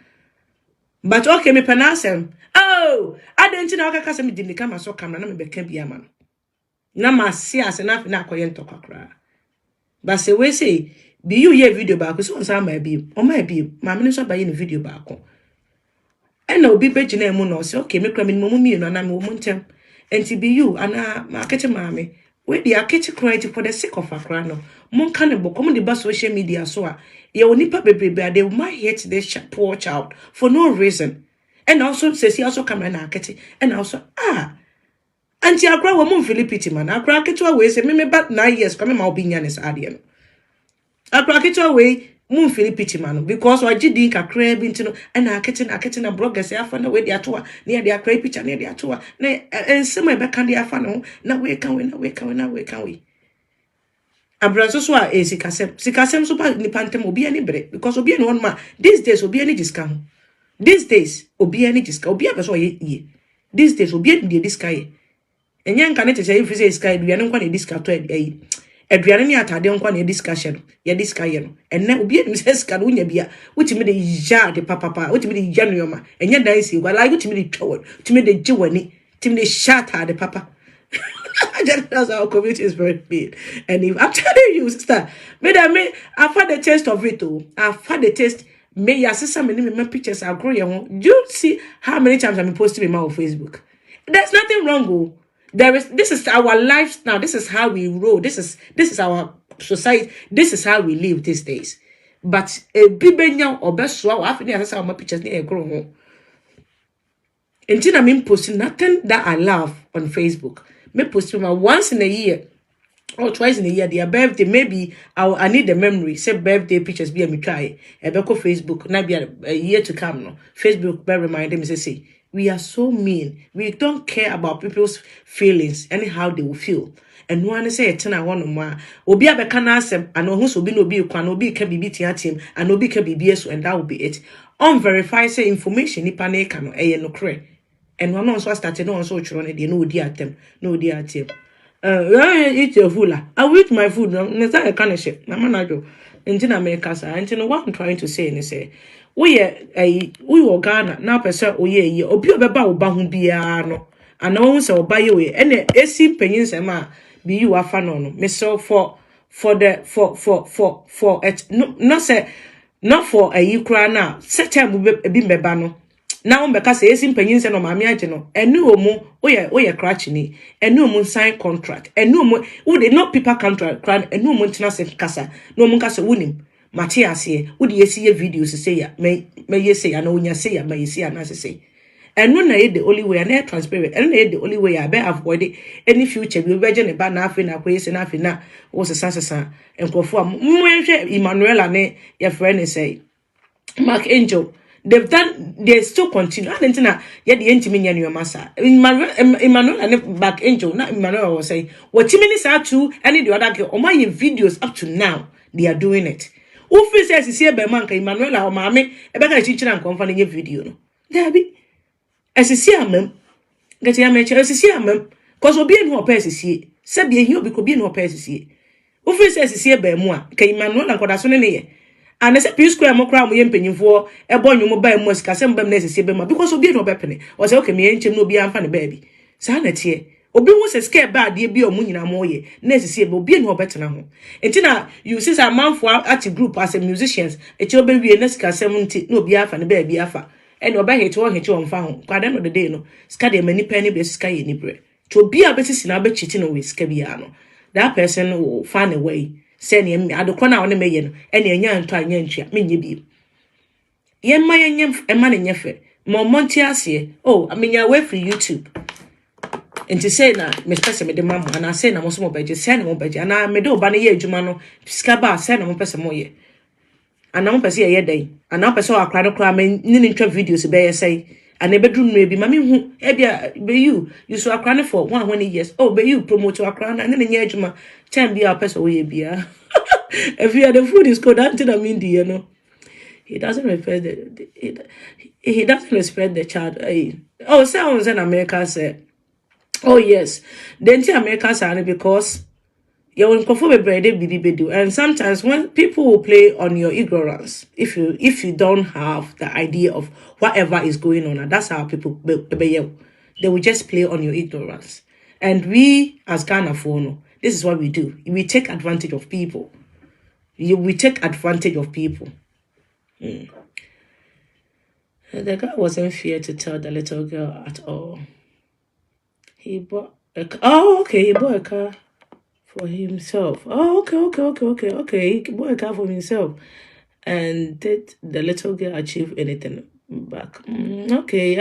But okay, me penasem. Oh, I didn't know I me didn't come so camera, no me can be a man. Nama see us enough na quiet talk cry. But say we say, be you here video back, so on my be, or my be, my minister by any video back. And no be bejine mu no say okay me kra me mumu mi no na me muntem enti be you ana Akete mame we dey Akete credit for the sake of akra no mon kan bo come the social media so a ye onipa bebrebe they might hate this poor child for no reason and also says he also come na Akete and also anti akra wo mon Philipiti man akra Akete we say me back 9 years come ma obi nya ne saade no akra Akete we mun Philipiti man because I did kakra bi ntino and Akete na bloggers afa na we dey atoa na dey akra picture na dey atoa na ensem e be kan dey afa no na we kan we abranso so a sikasem so pa ni pantem obi ani bre because obi ani one ma these days obi ani discount these days obi ani discount obi abeso ye these days obi ani dey discount enye nka ne te say if say discount bi ani nkwa na discount to aduane ni atade nkwa na discussion ya discussion ye no enne obi ani say sika no nya bia wutimi de ja de papa wutimi de ja no ma enye dan si gwa like wutimi de twa wutimi de je wani wutimi de shata de papa. That's our community is very big. And if I'm telling you, sister, I've had the taste of it too. I've had the taste. May your sister my pictures are growing. Do you see how many times I'm posting on Facebook? There's nothing wrong. Oh. This is our life now. This is how we roll. This is our society. This is how we live these days. But a bibenya or best so I think my pictures near growing. Until I'm posting nothing that I love on Facebook. Me post once in a year or twice in a year. Their birthday, maybe I need the memory. Say birthday pictures be a me try. I be Facebook. Now be a year to come. No Facebook. Be remind them say we are so mean. We don't care about people's feelings and how they will feel. And one say a tenor one more. Obi abe kana asem and who's obi no be kwan obi can be beating at him and obi can be BS and that will be it. Unverified say information nipa na eka no eye no kre. And one also started on so chron de no di atem no di atem. Eat your food. I will eat my food. No, I can't share. Na manajo. Nti na make kasa. Nti no what I'm trying to say is say we wo Ghana na pese oye obi obeba oba ho bia no. Ana won se oba ye we ene esi Mpaninsem a bi you afa no no. Me so for it no say not for kra na set time bi mbeba no. Now because esi Mpaninsem no maami age no enu omo oye cratch ni enu omo sign contract enu omo wo de not paper contract kran enu omo ntina se kasa no omo kasa wonim mate ase wo de yesi ye videos se ya me yesi ya na onya se ya me yesi ya na se enu na ye the only way na transparent enu na ye the only way be avoid any future bi obeje ne ba na afi na kwesi na afi na wo sesa enkofo am hwe Emmanuel ne your friend say Mark Angel. They still continue. I didn't know yet the intimate in your massa. Emmanuel and back angel, not Emmanuel was saying, what 2 minutes are to any the other girl, or my videos up to now, they are doing it. Who says is here by Manka, Emmanuel or Mammy, a better teacher and confirming your video. There be as a see a mem, get your mature as a see a mem, cause will be in her purses here. Sabi you be no purses here. Who says is here by moi, can Emmanuel and Codason. And I said, Square Mokra, we ain't for a boy, you mobile mosque, some necessary because of being no weapon. Or say, okay, me ain't no be unfunny baby. Sanity. Obi was a scare bad, dear be a moon in a moye, necessary, but be no better now. And Tina, you see a man for our group as a musicians, a child baby, a nesca 70, no be unfunny baby afa. And obey it to hit you on found. Quite end of the day, no, scaddy many penny be sky in the bread. To be a basis in our cheating with Scabiano. That person will find a way. Send him at the corner on the mayan, and a young try yantia, mean ye be. Yen my a man in yefe, more Montiasie, oh, I mean, you're away from YouTube. And to say now, Miss Pessim, the mamma, and I say, I was more by just send more by and I made over a year, Jumano, Scaba, send a person more ye. And I'm per a day, and now I saw a crowd of crime in videos, bear say. And a bedroom may be mammy who, Bayou, you saw a crown for 120 years. Oh, Bayou promote a crown and then a year, 10 be our person, we be. If you are the food is called until I mean, you know, he doesn't respect he doesn't respect the child. Oh, someone in America said, oh, yes, then America say because you will conform a bread, and sometimes when people will play on your ignorance, if you don't have the idea of whatever is going on, and that's how people they will just play on your ignorance. And we as Ghana Fono, this is what we do. We take advantage of people. We take advantage of people. The guy wasn't feared to tell the little girl at all. He bought a car. Oh, okay, he bought a car for himself. Oh, okay. He bought a car for himself. And did the little girl achieve anything back? Okay,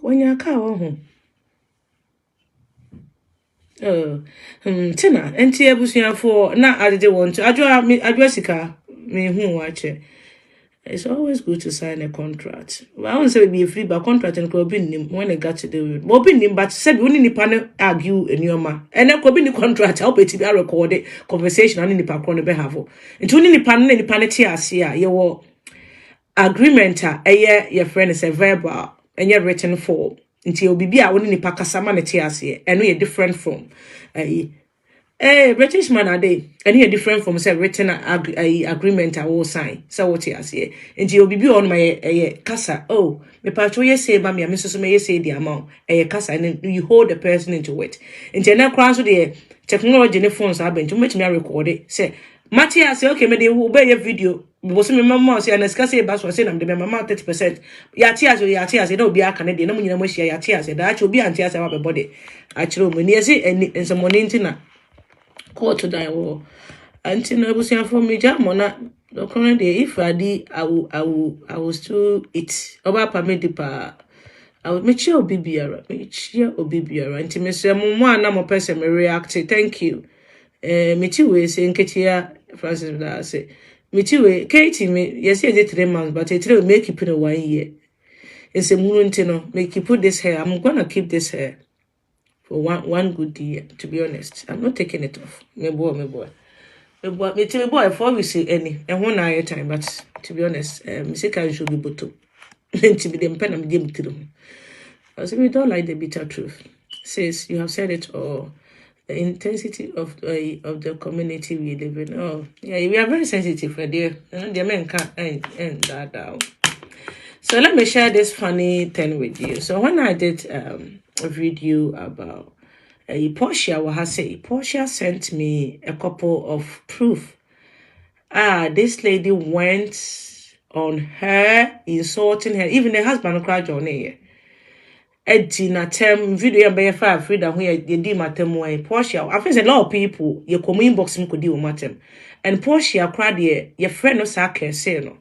when your car home. Tina, and Tia Busia for now. I didn't want to address me who watch it. It's always good to sign a contract. Well, I won't say be a free but contract and could be when I got to do it. Mobbing but said we only panel argue in your ma. And then could be the contract, help it to be a recorded conversation on the park on the behalf. And to any panel and the panel your agreement, a year your friend is a verbal and you're written for until be a only pakasama here and we a different form. British man are they? And here different from say written agreement I will sign. So what you say? And you'll be on my casa. Oh, me patro ye say mammy, Mrs. May say the amount a casa, and then you hold the person into it. And then now cross with the technology in the phones have been to make me record it. Say, Matthias, okay, me they will obey your video. Because my mama say and discuss about was saying I'm the mama 30%. Yatias, they don't be a Canadian, no money, Yatias, that should be Antias about the body. Actually, when you see and some money in call to die war. Until I was here for me, Jamona, the current day, if I did, I will still eat. Oba permit the I would make sure bibiara, make sure bibiara. Nti me say mo na mo person me react. Thank you. Meti we say nketia Francis da say. Meti we Katie me yes ye 3 months but it will make it 1 year. It's a mununti no make you put this hair. I'm gonna keep this hair for one good year, to be honest. I'm not taking it off. Me boy. Me tell me boy before we say any and 1 hour time, but to be honest, me say can should be bottom. To be the pen I'm giving to them. I say we don't like the bitter truth. Says you have said it all. The intensity of the community we live in. Oh, yeah, we are very sensitive for dear. The men can't end that down. So let me share this funny thing with you. So when I did a video about Portia sent me a couple of proof. This lady went on her, insulting her, even the husband cried on her. Edina term video by far Frida who you did matem way Portia. I think a lot of people you come inbox me could do matem. And Portia cried your friend no saga say no.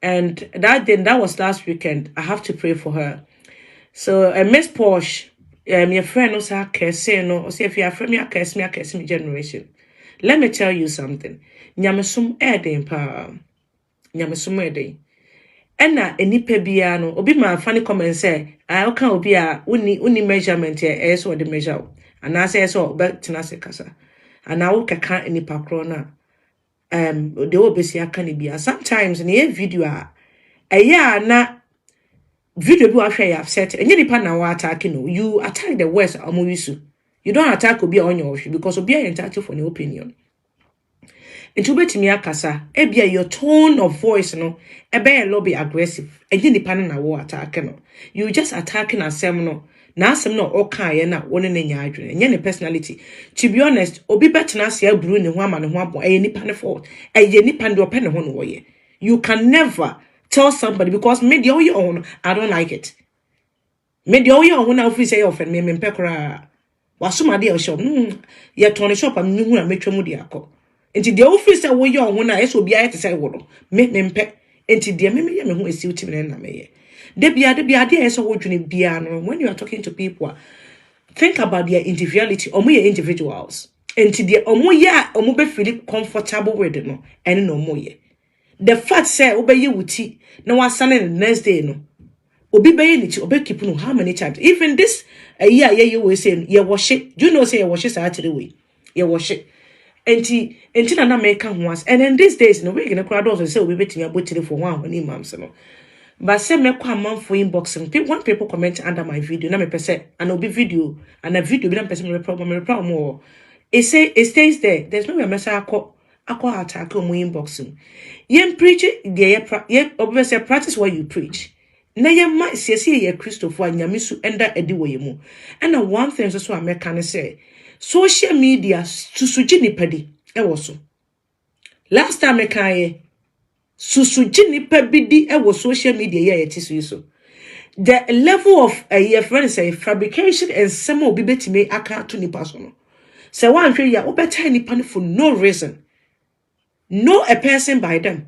And that was last weekend. I have to pray for her. So Miss Porsche, your friend no saga say no, or say if you are from me generation. Let me tell you something. Nyamesum eden pa. Nyamesum eden. Ena enipa bia no obi ma funny comment say I can obi a uni measurement here so the measure and I say so bet se kasa and I will kaka enipa kro na the obesi aka ni bia sometimes in a video na video bi wa hwe ya upset enye nipa na wa attack no you attack the words amoyisu you don't attack obi on your because obi a entitled for an opinion. Into betimi akasa ebia your tone of voice no ebe a lobby aggressive enye nipa na wo attack no you just attacking asem no na asem no oka ye na woni na nya adwene enye ne personality. To be honest obi betena se aburu ne ho ama ne ho abo eye nipa ne fault eye nipa ndo ope ne ho no wo ye. You can never tell somebody because me de your own I don't like it. Me de your own na ofi say your friend me mpekora wasoma de o shop ye turn shop am mi hu na metwa de akọ. Enti de officer wo ye onwo na eso bia ye say wo no me mpe enti de me ye me hu esi utimi na me ye de bia de eso wo dwene bia no when you are talking to people think about their individuality omo ye individuals enti de omo ya omo be feel comfortable with no ene no omo ye the fact say obe ye wuti na wasane the next day no obi be ye ni chi obe keep no how many times even this year ye we say ye wash it. Do you know say ye wash it Saturday way ye wash it enti na make am once and then these days no we gonna crowd also say we betimi abotire for one when imam so no but say me kwa man for inboxing people comment under my video na me pese and obi video and a video be na pese me reply more it stays there there's no way message akọ attack on my inboxing yen preach ye obi say practice what you preach na ye ma siesie ye Christopher anyamisu enda edi wo ye mu and one thing so I make can say social media susuji nipadi ewo so last time mekaye susuji nipabidi ewo social media ye yeti so the level of your friend say fabrication and some obi betime aka to nipa so no say one hwe ya obeta nipa for no reason no a person by them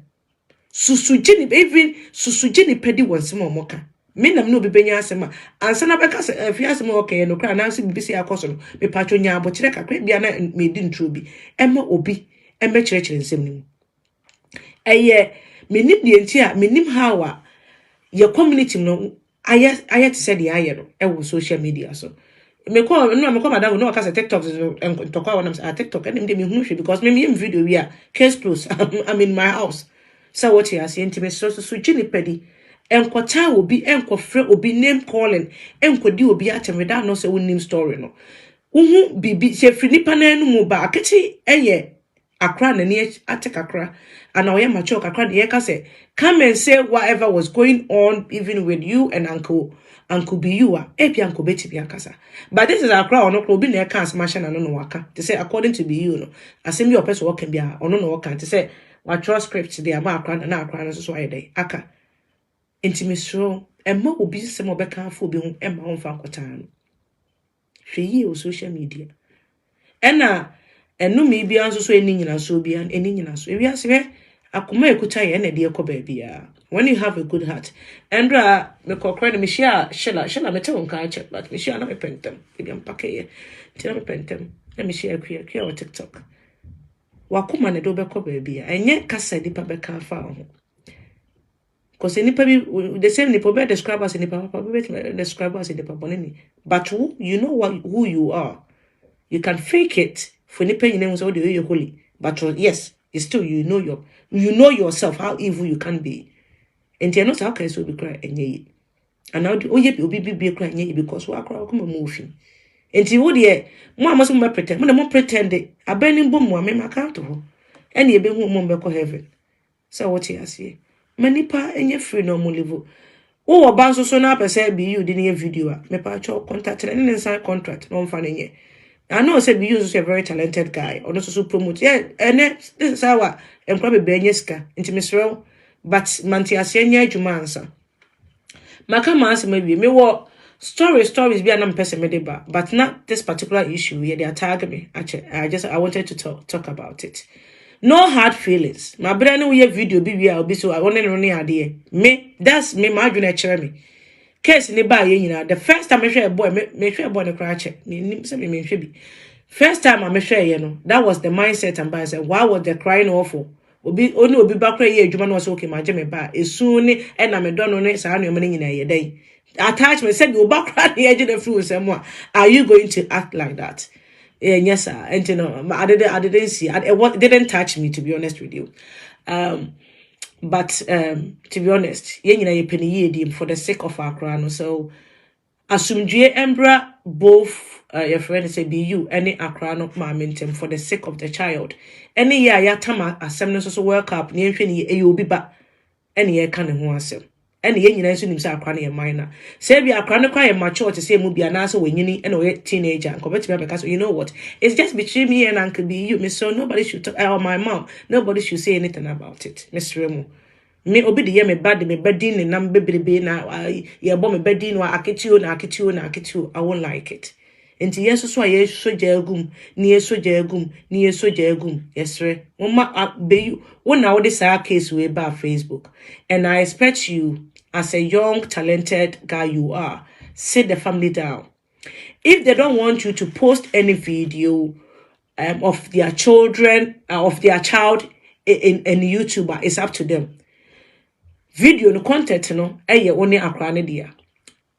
susuji ni even susuji nipadi won some omoka me nam no be benya asema ansa na beka se afiase me okay no kra na se bibisi akoso no me patcho nya abotire kakra bia na me di ntro bi ema obi ema kirekire nsem nim eye me nim de enti a me nim how a ye community no aye to say the aye no e wo social media so me call madam no aka say TikTok to call one am TikTok and dem me hu hwe because me video we are case close I'm in my house so what you are saying to me so jini pedi enkota obi enkofre obi name calling enkodi obi atemeda no say one name story no uhu bibi se finipa na enu mu ba aketi eye akra na ni atek akra and oya mature akra de ka say come and say whatever was going on even with you and uncle Bayou epi uncle beti bi akasa but this is akra ono obi na ka smash na no waka to say according to Bayou no asem your person work bia ono no waka to say what transcript dey about akra na akra no so why dey aka intimisro emma obi se mo beka afo obi hu emma ho fa kwata no hwe o social media ena enu me bia nso so eni nyina so bia eni nyina so wi ase akuma ekuta ye na de ekọ baby a. When you have a good heart. Andra me kokra me share shela me te won ka check but me share na me pentem. Ebi ampake ye. Ti na me pentem. Na me share kria on TikTok. Wakuma ne do bekọ baby a. Enye kasa nipa beka fa ho. Because nipa bi the same nipa be describe as nipa papa be describe as nipa bonini. But you know who you are. You can fake it for nipa nyine so the way you holy. But yes, it's still you know yourself how evil you can be. And you're not how can so be cry and ye. And now oh ye be cry ye because we are cry come moving. And you would ye more must pretend. When more pretend a burning bomb more me account to. And ye be who mom be heaven. So what you say? Many pa and ye free no more live. Oh, bounce so now per se be you didn't a video. Me pa cho contact and inside contract. No finding ye. I know say be you is a very talented guy. Or also promote. Yeah, and this is how I'm probably benyeska into Miss Row. But mantiase nya adwuma ansa maka mansa maybe me wo stories be an person me deba but not this particular issue here they tag me actually I wanted to talk about it. No hard feelings my brand we video be obi so I want to run ade me that's me my adwuna chere me case ni ba ye nyina the first time me share boy me share boy ne kra che me say me hwe bi first time I share ye no that was the mindset and by say why was the crying awful obi bakra ye adwuma no so okay ma je me ba esu ni e na me do no ne sa no me nyina ye dai attachment said you bakra ye je the fruit sem are you going to act like that yes sir and you know I didn't see it didn't touch me to be honest with you but to be honest ye nyina ye peni ye dim for the sake of our crown so asumdue embra both your friend say be you any akra no mamentem for the sake of the child any ya yatama asem no so work up ne hwe ne e obi ba any ye ka ne ho asem any ye nyina so nim say akra ne ye minor say be akra ne kwa ye mature to say mu bia na so wanyini and we teenager ko betime be so you know what it's just between me and uncle be you me so nobody should talk or my mom nobody should say anything about it Miss Remo me obi de ye me bad me badin ne nam bebrebe na ye bo me badin wa aketio I won't like it. Enti yeso so aye soja agum ni soja agum yesre mama Bayou wona wo this case we ba Facebook and I expect you as a young talented guy you are sit the family down. If they don't want you to post any video of their children of their child in YouTuber, it's up to them. Video no content no eye woni akra ne dia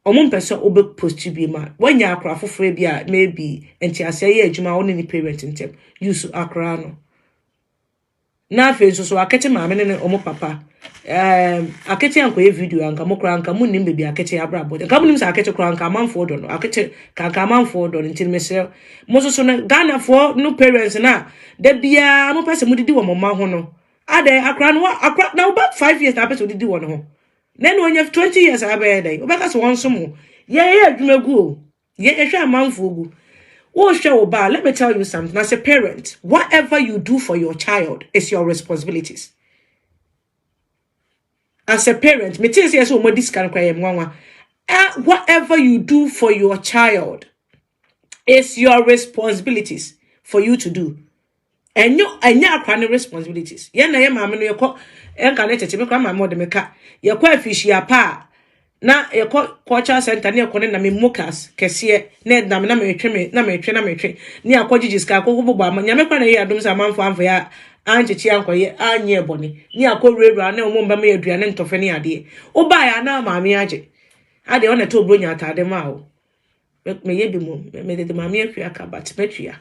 omon person obe post bi ma wanya akra foforo bi a maybe enti ase ye adwuma woni ni parent ntem use akra no na fe so akete ma me ne omo papa akete anko ye video anka mo kra anka mo nim be bi akete abrabo anka mo nim sa akete kra anka manfo do no akete kanka manfo do enti me se mo so no Ghana for no parents na da bia mo person mo didi wo mo ma ho no ade akra now about 5 years na person didi wo no ho. Then when you have 20 years, I bear day. Obeka one some. Yeah, Jumagu. Yeah, share manfugu. Oh, show ba. Let me tell you something. As a parent, whatever you do for your child is your responsibilities. As a parent, me tell you so more this kind of whatever you do for your child is your responsibilities for you to do. And you are responsibilities. Yeah, na mama no yeko enka na tete me kwa mama de meka yeko afishi ya pa na yeko culture center na yeko na me mokas kese na me twe ni akogigi ska akogbo ba nya me kwa na ye adom sa manfo anfo ya anchechi ankoye anye boni ni akorewura na omo mba me aduane ntofe ne ade wo ba ya na mama age ade ona to bronya atade ma o me ye bi mu me de mama afia ka bat petria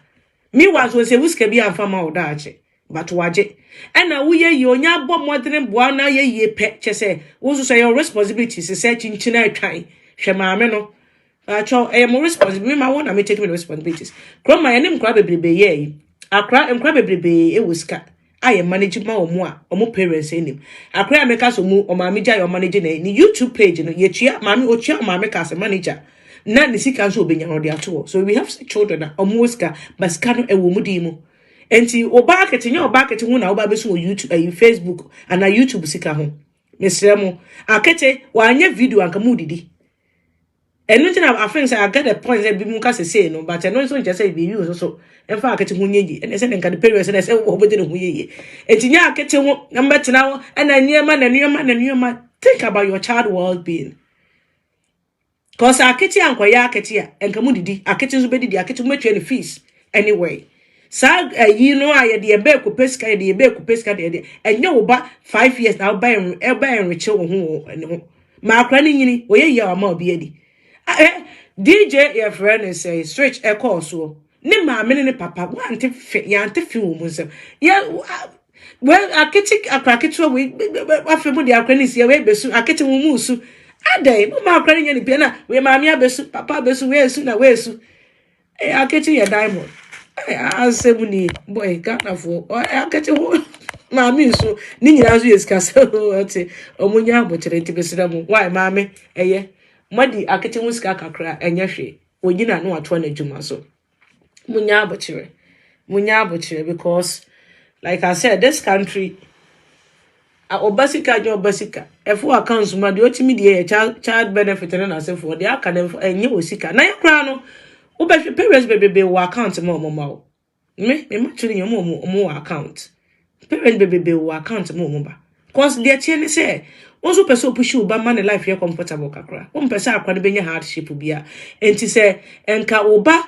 me was we say wuska bi amfama o daache but waje ena wo ye onya bọ modern boa na ye pe che say wo so your responsibilities say chinchina atwan hwe maame no acho mo responsibility me ma wona me take me responsibilities kro ma ye nim kra bebrebe ye akra nkra bebrebe e wuska aye manage ma omo a omo parents enim akra ameka so mu o maame ja your manager na ni YouTube page no ye tua maame o tua maame ka as manager na ni sika so obenya no de ato so we have children na omuska baska no ewo mudi mu enti oba akete nya oba akete hu na oba be so YouTube Facebook and na YouTube sika ho mesremo akete wa anya video anka mu didi And nothing I think I get the point that Bimuka say no, but I know so just say be you so. In fact, it's Munye, and I said, and the parents and I said, oh, but didn't we? And Tinya get number now, and a new man, and new man, and new man. Think about your child well-being. Because Akete and Kwaya Akete and Kamudi, Akete Zubedi, Akete much any fees anyway. Saga, you know, I had the Abeco Pesca, the Abeco Pesca, and you about 5 years now buying Rachel and Mark running where you are more beady. DJ, your friend, and say, stretch a course. Nimma, many papa, one to fit Yante fumes. Yeah, well, Akete, a cracket away, after the Akrenis, your way, Akete Musu. Ade, Mama crying any piano, where Mamma Besu, Papa Besu, where soon away. I'll get you a diamond. I'll say, Muni, boy, got enough for, or I'll get you. Mammy, so Nini as you discuss, or Munya, but to be said, why, Mammy, eh? Muddy, I'll get you with Scacra and Yashi, when you not know what 20 Juma so. Munya butcher, because, like I said, this country. Obasika, your basica. If we accounts, my ultimate child benefit and as for the academy and you sika. Now, crown, Obashi parents baby will account more. Me much in your more account. Parent baby will account more. Cause dear Cheney say, also person push you, but money life you're comfortable, Kakra. One person can be your hardship will be and to say, and ka oba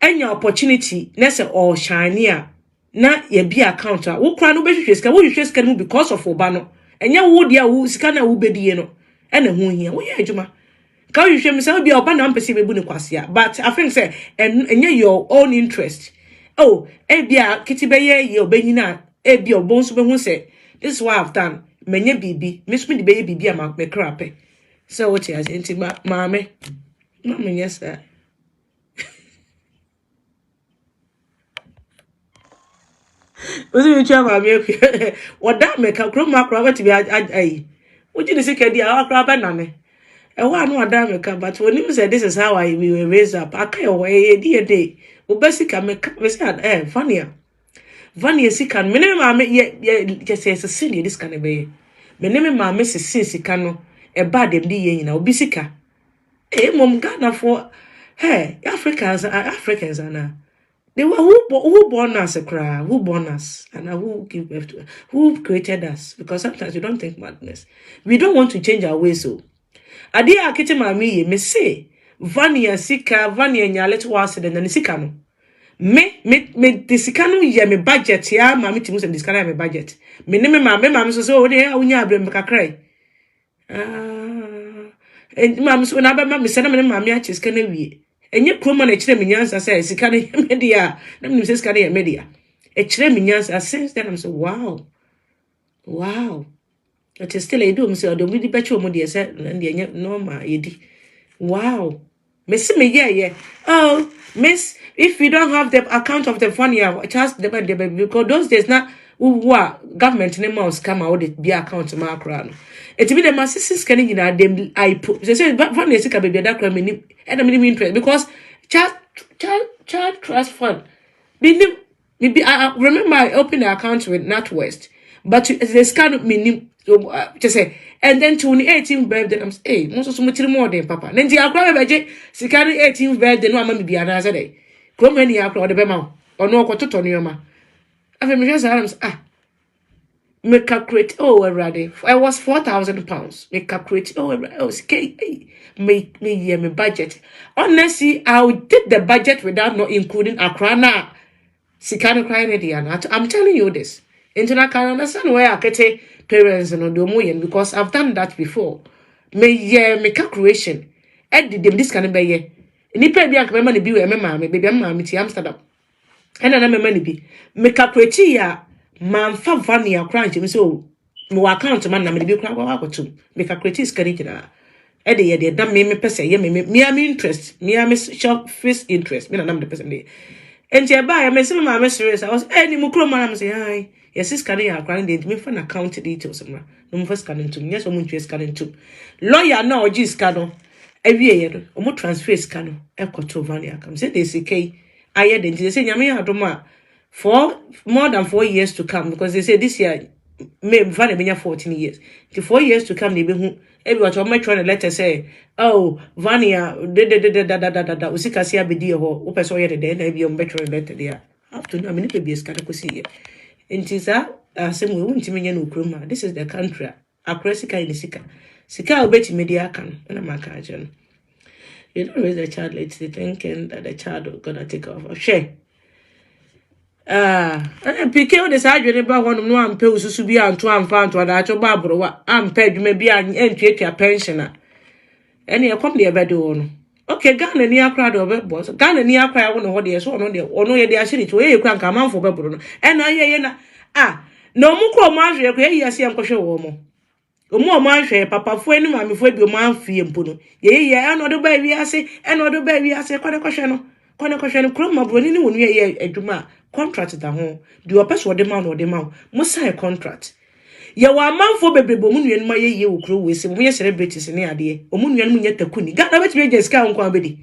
and your opportunity, nessa or shinier. Na ye be account wo kra no be hwehwe ska wo hwehwe ska no because of obano enya wo dia wo sika na wo bedie no ena ho hia wo ye adwuma ka wo hwehwe me say obi oba na mpese bebu ne kwase but I think say enya your own interest oh e bia kiti be ye obanyina e bia obonso be hu say this is what I've done menye bibi me so me de be ye bibi am me krape so what you enti maame yes sir. Was you try me? What that make a chroma crab to be a would you say, our crab and and one more damn but when you said this is how I will raise up, I can't away dear day. Ubesica make up funnier. Vanya sick and minimum, mamma, yet just as a silly this kind of way. Minimum, my Mrs. Sissy cano, a bad day in Obisica. Mom Ghana for hey, Africans are Africans are now. They were who born us a cry, who born us, and who give birth to us, who created us. Because sometimes we don't think madness. We don't want to change our ways. So, I dear Akete Mami, me say, Vania Sika, Vania Nyalet was and then Sikano. Me, the Sikano, ye me budget, ya, mammy to Muslim discard my budget. Me name my mamma, so there, when you have been cry. And mamma's when I mamma send them in my matches can be. And you come on a chimneys, I say, Sicani media, let me say Scania media. A chimneys, I sense that I'm so wow. It is still a doom, so I don't really bet you money, said, and yet no, my eddy. Wow. Miss me, yeah. Oh, miss, if you don't have the account of the funny, just the baby, because those days now, what government name must come out, it be account to my crown. It be the masses scanning in our them I put. They say, but funny, sick baby, that crime, and a minimum interest because child trust fund. Maybe I remember I opened an account with NatWest, but they scan me. Just say, and then to 18th birthday, I'm saying, most of much more than Papa. Then the Akra Baje, Sikari 18th birthday, no, I'm be another day. Come any Akra the Bema, or no Cotonioma. I mean, just make a crate, already. I was £4,000. Make a crate, make me my budget. Honestly, I did the budget without not including Accra now. Sikano crying, I'm telling you this. Internal can understand where I get parents and the because I've done that before. Me calculation. Ed did them this kind of bay. Ni pay be a money be with mammy, baby, mammy, Amsterdam. And another money be. Me calculate ya, man, Fania crying so. No account man, I'm be crab or two. Make a critic scanning. Eddie, they done me per se, me am interest, me am shop first interest, me and the person day. And you buy a mess of my messages. I was any more man, say, hi. Yes, this career crying did me for an account details. No first scanning to yes, or much scanning to lawyer now, G scano. Every year, or more transfer scano, echo to Vania comes. Say they say, I had they say, Yamia Doma for more than 4 years to come because they say this year, me Vania benya 14 years. The 4 years to come, they be who everyone to trying to letter say, oh, Vania, da usika si abedi ho, upe so yede de, be on better letter there. After no, I mean, be a scandal see. And tisa, same we won't mean no kruma. This is the country. Akrasika in the sika. Sika will bet media can, and I'm a kajan. You don't raise a child lately thinking that the child is gonna take off. Share. Pike o de sa adwene ba ho no ampe ususu bi anto amfa anto da acho ba bro wa ampe adwuma bi antwetwa pension a ene e kom de ebede wo no okay Ghana ni akra de obebo Ghana ni akra wo no ho de so ono ye de ahiri to ye kwa nka manfo be bro no ena ye na no mu kro mo ahwe ko ye ase enkohwe wo mo omu o mo ahwe papa fo eni mame fo bi o mo amfie mpo no ye ena do ba wi ase kwa de kohwe no kro ma bro ni wonu ye adwuma contract da ho do your person the man or the man mo sign contract ye wa manfo bebrebo mu nuan ma ye wo kro we se mo ye celebrities ne ade o mu nuan mu nye takuni Ghana betime je ska nko abedi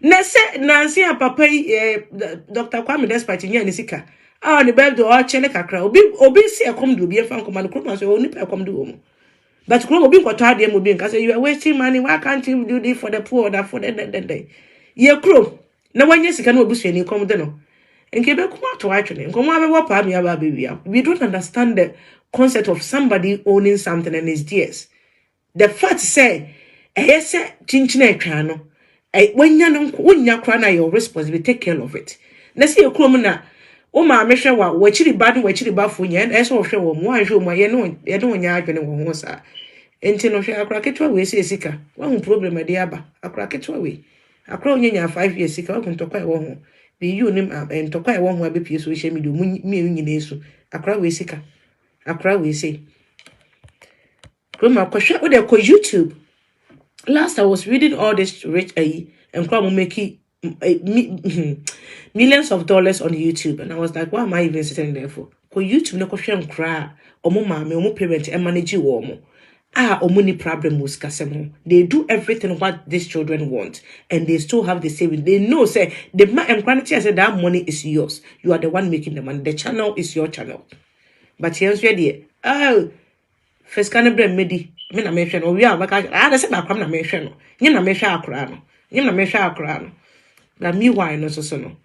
na se Nancy papa Dr. Kwame Despite nya ne sika ne birthday o chele kakra obi si ekom do obi e fa nko ma no kro ma so oni pa ekom do mo but kro obi nkoto ade mo bi nka say you are wasting money, why can't you do this for the poor that for the ye kro na wanye sika na obusu ni kom de no. We don't understand the concept of somebody owning something and his dears. The fact say, when you're crying, your responsibility, take care of it. Let's see a cromona. Oh, my measure what chili bad, what chili baffuny, and as of show one show my no, I don't know what's that. Until I crack it away, say Sika. One problem, my dear, I crack it away. I crow in 5 years, Sika, I can talk quite one. Be you name and to quite one web piece which me do me in Yesu. A cry we sika. A cry we say. Grandma question with YouTube. Last I was reading all this rich and Grandma making millions of dollars on YouTube, and I was like, what am I even sitting there for? YouTube no question cry or mama me or parent and manage you or omuni problem was kasemo. They do everything what these children want, and they still have the saving. They know say the man and quantity. I said that money is yours. You are the one making the money. The channel is your channel. But here's the idea. First can I bring me na mention or we are like I said I come na mention. You na mention akrano. You na mention akrano. But meanwhile, no so no.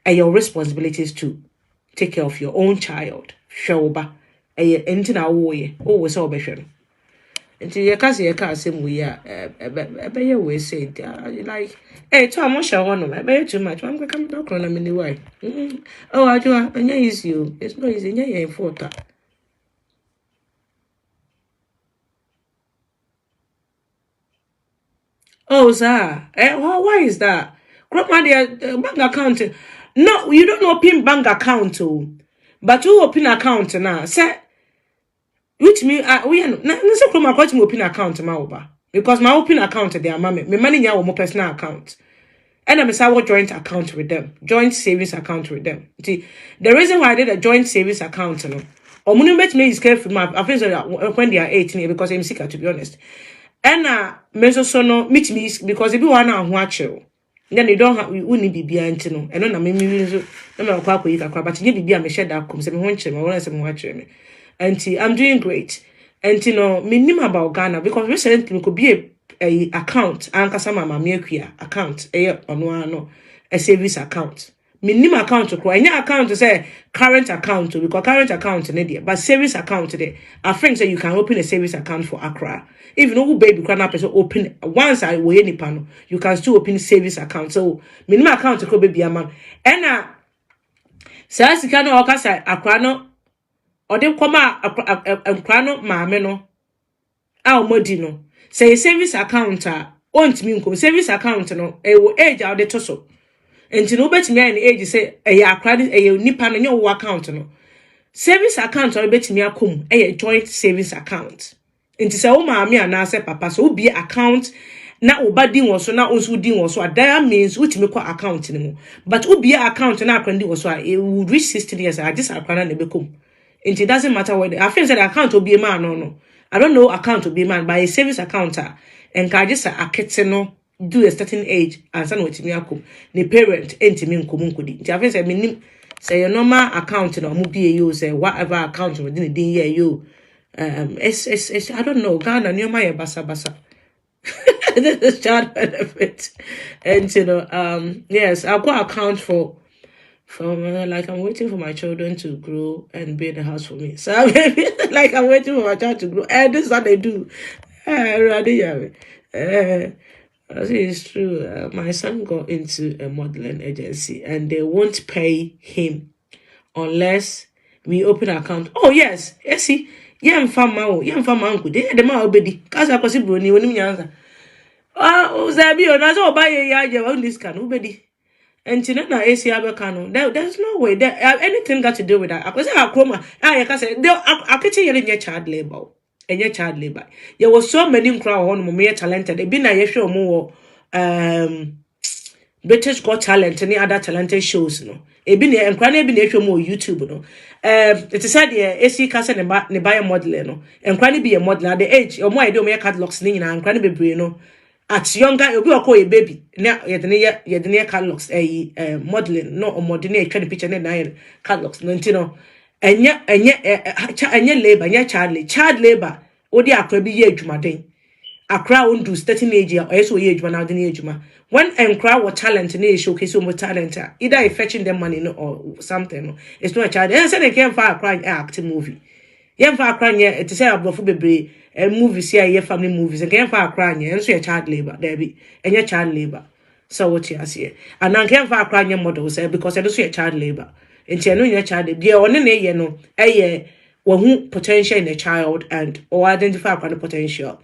And your responsibility is to take care of your own child. Shoba. And anything I woe. Oh, so be until you can't see a car same way, I way say, like, hey, Tom, I'm sure one of my too much. I'm going to come back on a minute. Why? Oh, I do. And yeah, it's you. It's no easy. Yeah, in photo. Oh, sir. Why is that? Grandma, bank account. No, you don't open bank account, but you open account now. Sir. Which me we are no so from my open account ma because my open account they are me money nya wo personal account and I'm say joint account with them, joint savings account with them. See, the reason why I did a joint savings account no omuno bet me is careful my I think when they are 18 because I'm sick to be honest. And me so no meet me because if you want na ho achew then you don't have we need bibia ntino and na me so na me kwa akwa but nye bibia me share that come say me ho nche me wona say me ho achew me. Auntie, I'm doing great. And you know, me name about Ghana because recently could be a account. Anka mama me account. A service account. Me name account to cry. Any account to say current account because current account in India, but service account today. I think that you can open a service account for Accra. Even though baby can person open once I wear any panel, you can still open service account. So me name account to be a man. And say can okasa Accra no. Or dem come krano maame no omodi no say service account ontimi nkom service account no wo age out de to so enti no betimi an age say akrani nipa no nyo account no service account or betimi akom joint savings account enti say wo maame ana say papa so obi account na obadi won so na onso din won so that means utimi kwa account ni mo but obi account na akrandi won so it will reach 16 years I just akrana na bekom. It doesn't matter what I think that account will be a man no. I don't know account will be a man, but a service account and can just Akete no do a certain age and son with me the parent ain't me kudi. I think I mean say your normal account no mo be you say whatever account within the year you it's I don't know Ghana new my basa basa. This is child benefit. And yes, I'll go account for like I'm waiting for my children to grow and build a house for me. So like I'm waiting for my child to grow. And this is what they do. I say it's true. My son got into a modeling agency and they won't pay him unless we open an account. Oh yes, yes see. Yam fama uncle. They the man obedi. Cause I possible ni woni nyanza. Zabi o na so buy ya on this can obedi. And na AC abekano. There's no way that anything got to do with that. I say akroma. You can say they akete yere child labor. Enye child labor. There was so many crowd on mo talented. E bi na ye hwe mo British Got Talent any other talented shows no. E bi na enkra na bi na hwe mo YouTube no. It is said the AC kase ne buy model no. Enkra na bi a model at the age or more I do me catalogs ni na enkra na bebre no. At younger, you'll be a baby. Now, you're the near catalogs, modeling, no, or modeling, trying to picture nine catalogs, no, and yet, labor, and yet child labor, or the acra be age, my day. A crowd do 13 age or so age when out the age, ma. When and crowd or talent in a showcase more talent, either fetching them money or something. It's not a child. And said they can't fire a crying acting movie. Young far crying, it is a bluff baby. Movies here, your family movies, again for crying, and so your child labor, there be, and your child labor. So what you see, and I can't far crying models, because I don't see a child labor. And you know your child, dear, on an you know, a year, who potential in a child and or identify kind of potential.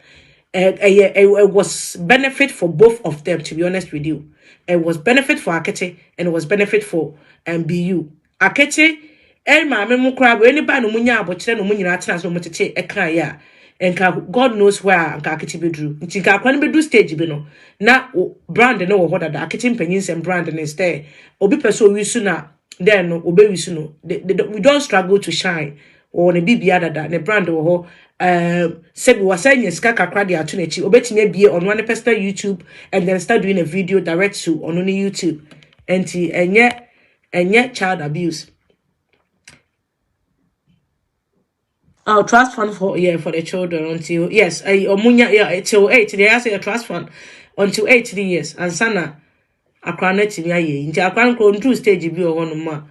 And it was benefit for both of them, to be honest with you. It was benefit for Akete and it was benefit for BU. Akete, my memo crab, anybody no munya, but no munya transfer motete a cry. And God knows where Akete be drew. Ntika kwani be do stage be no. Na brand no what that Akete Mpaninsem brand is there. Obi person we sooner then no obe we sooner. We don't struggle to shine. Or ne bibia that ne brand or said we were saying yes kaka crowd ya tunechi obetime be on one personal YouTube and then start doing a video direct to on only YouTube. And yet child abuse. Oh, trust fund for the children until yes, till 8. They ask a trust fund until 8 years. And sana akraneti mi aye. Until akran control stage bi or one more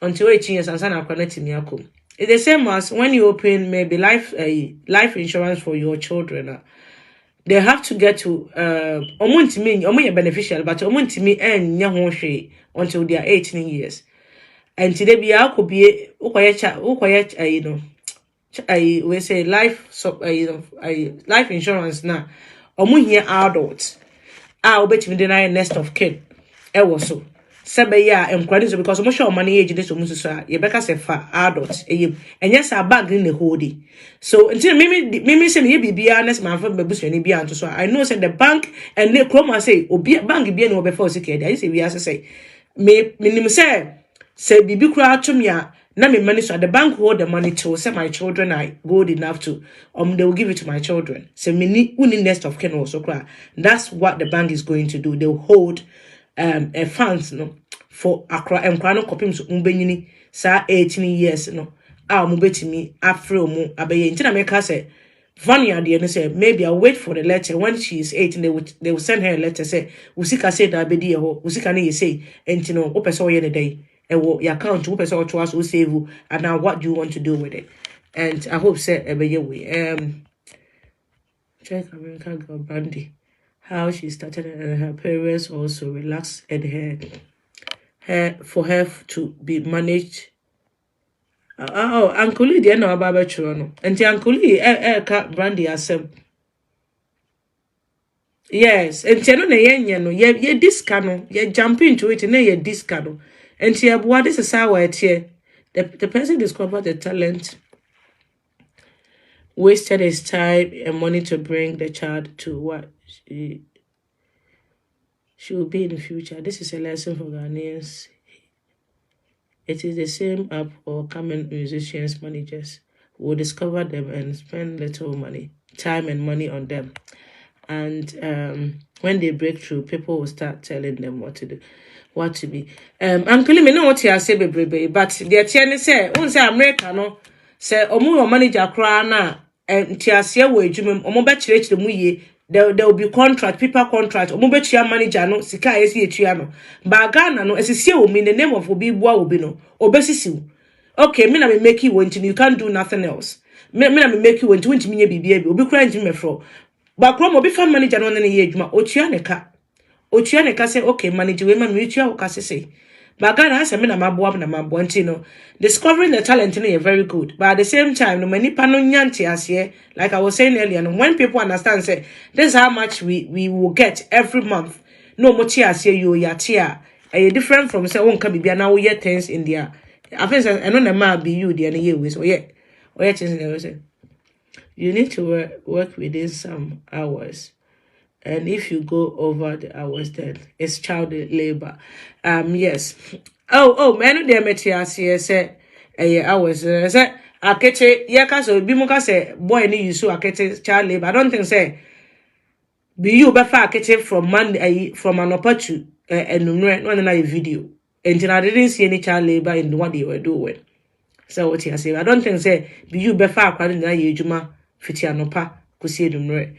until 18 years and sana akraneti mi akom. It's the same as when you open maybe life insurance for your children. They have to get to omo beneficial, but omo me en nya ho hwe until they are 18 years. And today be akobi ukoye you know. We say life life insurance now. Omo here adults. Obetimi deny nest of kin. So. Sebe ya enkwani so because omo show money age this omo so ye beka se fa adults and yes a bag in the hoodie. So until mimi say me bibia next man for bebusu ni bia so I know say the bank and the chroma say obi bank bia no be for security. I say we say me nim say bibi kura atumia na me money so the bank hold the money to say my children are good enough to they will give it to my children. So me uni nest of kin also cry. That's what the bank is going to do. They will hold a funds no for akra no kopim so mbenyini sa 18 years no mubetimi afro mu abeye ntina meka say Vanya the no say maybe I'll wait for the letter when she is 18 they will send her a letter say usika say da bedi ho usika na say entino wo pese wo ye ne day e wo your account wo pese wo to so save and now what do you want to do with it. And I hope say ebeye we check American girl Brandy how she started and her parents also relaxed and for her to be managed. Uncle Lee no ababa churo and Uncle Lee ka Brandy asem. Yes, and no na yenye no ye disca no ye jump into it na ye disca no. And what this is how it here. The person discovered the talent, wasted his time and money to bring the child to what she will be in the future. This is a lesson for Ghanaians. It is the same app for common musicians, managers who will discover them and spend little money, time and money on them. and when they break through, people will start telling them what to do, what to be. Uncle, me know what you say, baby, but the attorney say, "Won't say America no say omo manager kra na tiasia wo adwuma omo be chire mu ye there will be contract, people contract omo be tua manager no sika esi etua no ba Ghana no esisi wo me in the name of obi bua obi no obesisi. Okay, me na me make you want you can't do nothing else. Me na me make you want me nye bibia bi obi kra nti me fro ba kro mo be fan manager no na ye adwuma otua ne ka say okay manager we ma me tua wo ka say but Ghana has a me na maboa nti no discovering the talent no very good, but at the same time no many pano nyanti as here like I was saying earlier, no, when people understand say this is how much we will get every month, no mochi as here you yatia different from say won ka bibia na wo yet things in there. I think I know na ma be you there na year we so yeah things in there say you need to work within some hours. And if you go over the hours, then it's child labor. Yes. Oh, man, they met here. Say, hours. Say, Akete, yaka so bimuka say, boy, ni you so Akete child labor. I don't think say, be you befa Akete from Monday from an opportunity and no video. And I didn't see any child labor in what they were doing. So what you say? I don't think say, be you befa according to you juma fiti anopa kusi numre.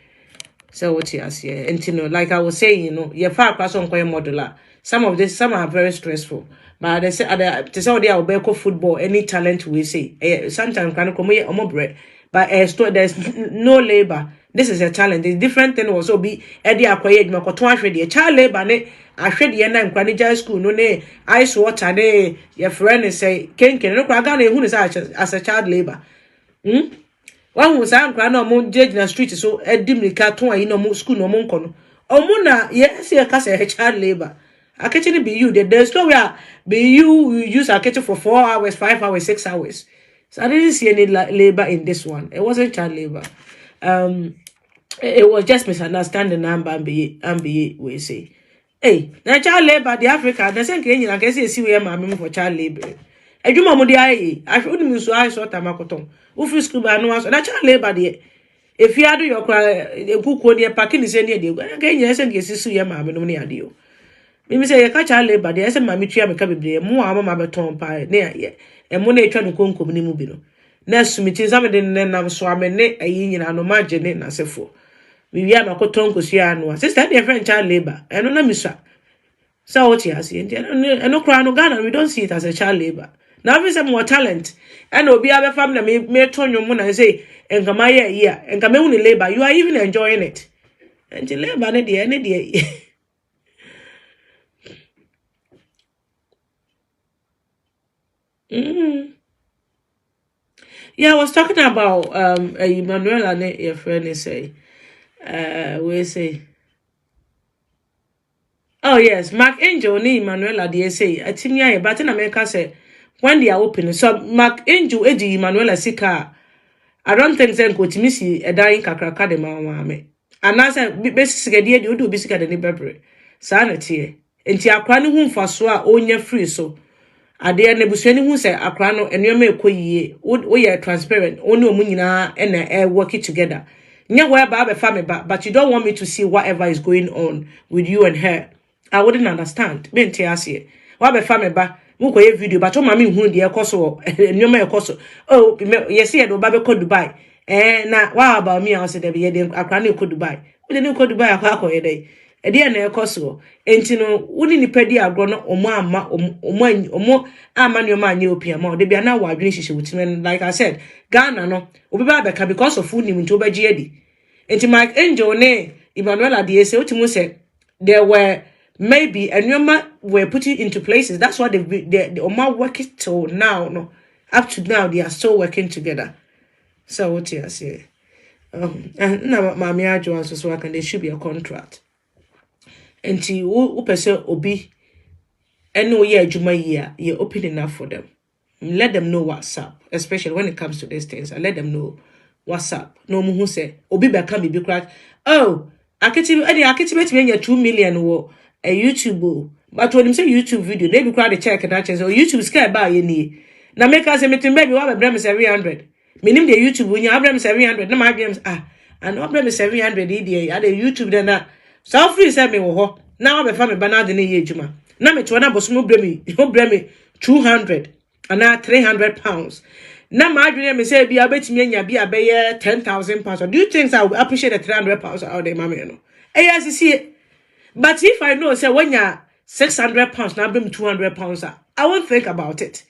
So what you say, and you know, like I was saying, you know, you're far across on modular. Some are very stressful. But they say they are beko football, any talent we say. Sometimes can come here bread. But there's no labor. This is a talent. The different thing also be Eddie acquired a child labor ne I shred the end and school no ne ice water ne your friend is say can no who is as a child labor. One was I'm crying on judge in the street, so a dimly cartoon in no school no moncono. Mona, yes, a cast a child labor. I catch it be you, there's no way be you use a catch for 4 hours, 5 hours, 6 hours. So I didn't see any labor in this one. It wasn't child labor. It was just misunderstanding and be we say. Hey, now child labor, the Africa, the same Kenyan, I guess you see where my for child labor. I do my I showed me so I saw Tamakoton. Ufu school by no answer. That's child labor there. If you do your cry, the book when you're packing is any day. Again, yes, and guess you, mamma, no near you. Maybe say a catch child labor, there's a mammy tree, I'm a cabby, more mamma ton pie, near ye, and money trying to come mubino. Next to me, something then I'm swamming a yin and no margin in as a fool. We have a cotton cosiano. Sister, dear friend, child labor, and no miss. So what you see, and no crown of Ghana, we don't see it as a child labor. Now we have more talent. And will be other family may turn your moon and say, and come here, and come only labor. You are even enjoying it. And you labor any day. Yeah, I was talking about Emmanuel and your friend say, we say. Oh yes, Mark Angel ni Emmanuel they say. I think yeah, but in America say when they are open. So Mark Angel eji Emmanuel sika. I don't think then go to miss a dying kakraka de mama. And as I basically the idea do bisika de bebre. Sanity. Enti akra ne hu mfaso a onya free so. Ade na busuani hu say akra no enwema ekoyie. Wo ye transparent. Oni omu nyina na working together. Nya where ba be family but you don't want me to see whatever is going on with you and her. I wouldn't understand. Benti asie. Wa be family ba mo koye video but o ma me hu de ekoso enwema ekoso. Oh, yes here do ba be ko Dubai. Na what about me I say dey be dey akra na ko Dubai. We dey ko Dubai akwa ko dey. E dey na ekoso. Enti no woni nipa di agro no omo ama nyoma anye opia ma o dey bia na wa adwene hihye wutime like I said Ghana no obi ba be ka because of woni nti obagie di. Enti Mike Angel ne Emmanuel Adie say otimu say there were maybe and your were put it into places. That's why they are working till now. No, up to now they are still working together. So what you say? And now my Joan so work and there should be a contract. And who person obi and no year juma year you're open enough for them. Let them know what's up, especially when it comes to these things. I let them know what's up. No who say obi be can be crack. Oh, Akete bet me 2 million wo a YouTube, but when him say YouTube video, they be crowd the check and that so YouTube sky buy any. Now make us a meeting baby what brem 700. Meaning the YouTube when you have them 700, no my games and obre me 700 EDA at the YouTube then so free say me wo ho na obe fa me ba na de na ye adwuma na me to na bosomo bre me 200 and now 300 pounds. Now my dream is say be a bit me be a bay 10,000 pounds. Do you think I will appreciate the 300 pounds out there, mammy? No, yes, you see. But if I know, say when you're 600 pounds, now bring 200 pounds, I won't think about it.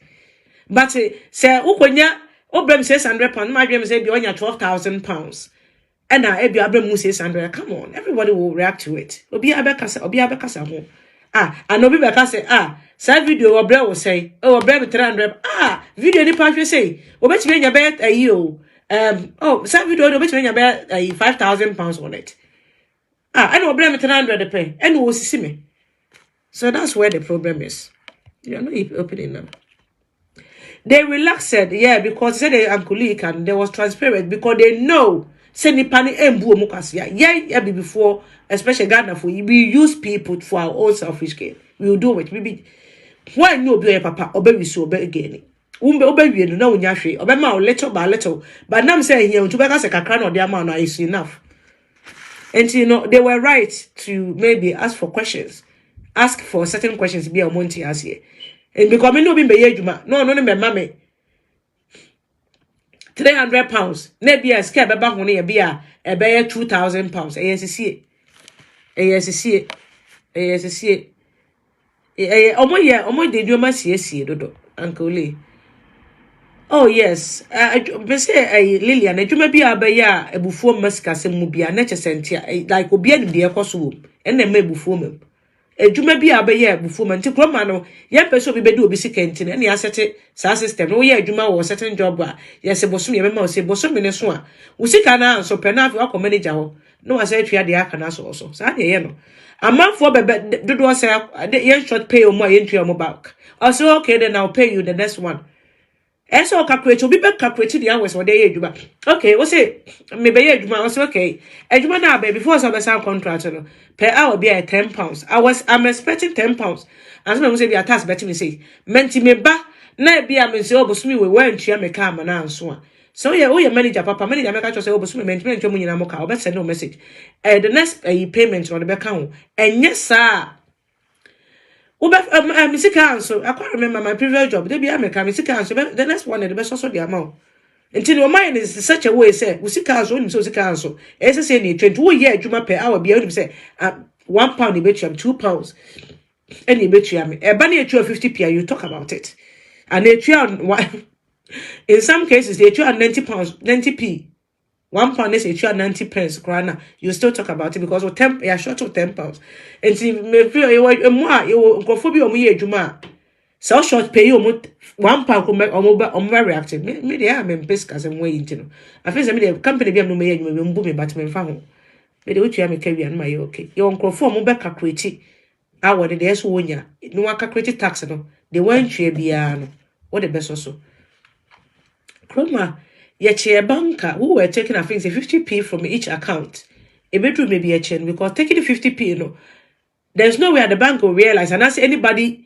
But say, when you're bring 600 pounds, my dream is say be when you're 12,000 pounds. And now if you bring 600, come on, everybody will react to it. Obi abekasa. And Obi beka say, say video obre will say, oh, obre 300. Video ni pa say, obetime nya bet you. Say video obetime nya bet 5,000 pounds on it. I know obre 300 pay. And wo sisi me. So that's where the problem is. You're not opening them. They relaxed, yeah, because they said Uncle Lee and they was transparent because they know. Say ni pani embu omukasia. Yeah, before, especially Ghana for we use people for our own selfish gain. We will do it. We why no be papa obe so obe again. Obe we no na unya hwe. Obe ma little by little. But now I'm saying here to beka se kakra no de amount is enough. And you know they were right to maybe ask for questions. Ask for certain questions be a monty as here. And because me no be be adwuma. No me mama 300 pounds. Ne be a scare beba ho ne be a 2,000 pounds. ASC. Omo de dwuma sie dodo Uncle Lee. Oh yes. Me say Lillian adwuma bi abaya ebufuo masika sem mu bia na chesentia like obi anu de ekoso wo. Enne ma ebufuo mem. Adwuma bi abaya ebufuo man ti kroma no ye peso bi bedi obi sika ntine ene asete sa system no ye adwuma wo certain job a yes bosom ye mema o se bosom ne so a wo sika na so pe na afi akọ manager ho no asa atwa de aka na so sa de ye no amanfo bebe dodo say ye short pay o mo ye ntwa mo back also okay then I'll pay you the next one. Eso calculate obi be calculate the hours what they do. Okay, we say me be adwuma we say okay. Adwuma na be before some sign contract no. Per hour be at 10 pounds. I'm expecting 10 pounds. And some say be a tax bet me say. Menti me ba na be am say obosumi we wan me ka na anso a. So yeah, oh your manager papa manager make ka say obosumi menti ntwa mu nyina mo ka. Obe send no message. The next payment on the back account. Enye sa Misika so I can't remember my previous job. They be American Misika so the next one the best also the amount. Until your mind is such a way say Misika so him so Sika so. As I say ni 22 year juma per hour be able to say £1 you bet you £2. And you bet you am a bunny at 50p you talk about it. And they in some cases they £90 90p. £1 is a 90 pence. You still talk about it because you're short of £10. And see, me feel you go for me juma. So short pay you £1 come on very reactive. Me they am in business and way into. I feel the company be no me boom but me found. Me the which you am carry and my okay. You uncle for mo back calculate. I want the S one ya. No one calculate tax no. They want you be what the best also. Chroma. Yet a banker who were taking I think 50p from each account. A bedroom may be a chain because taking the 50p, you know, there's no way the bank will realize and ask anybody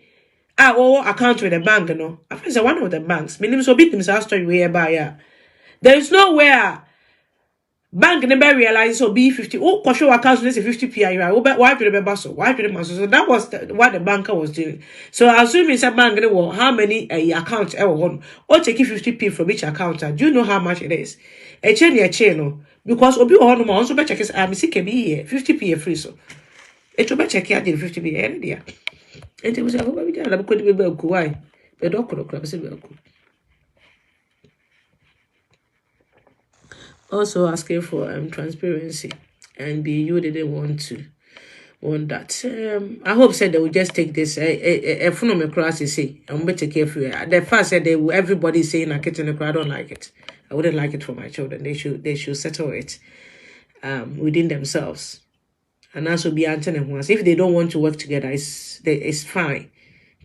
or account with the bank, you know. I think it's one of the banks. Meaning so big themselves story whereby there is nowhere bank never realized so B50. Oh, cause your account is 50p. Why did the bustle? Why did the muscle? So that was what the banker was doing. So I assume it's a bank how many accounts ever won or taking 50p from each account. Do you know how much it is? A chain because Obi on also better check his CKB 50p free so. It will better check out the 50p area. And it was a baby dad. I'm going to be why the doctor club is also asking for transparency, and BU didn't want that. I hope said they will just take this a phenomenal class say I'm better careful. The first said everybody saying Akete Mpaninsem, I don't like it. I wouldn't like it for my children. They should settle it within themselves. And also be antenna once. If they don't want to work together, it's fine.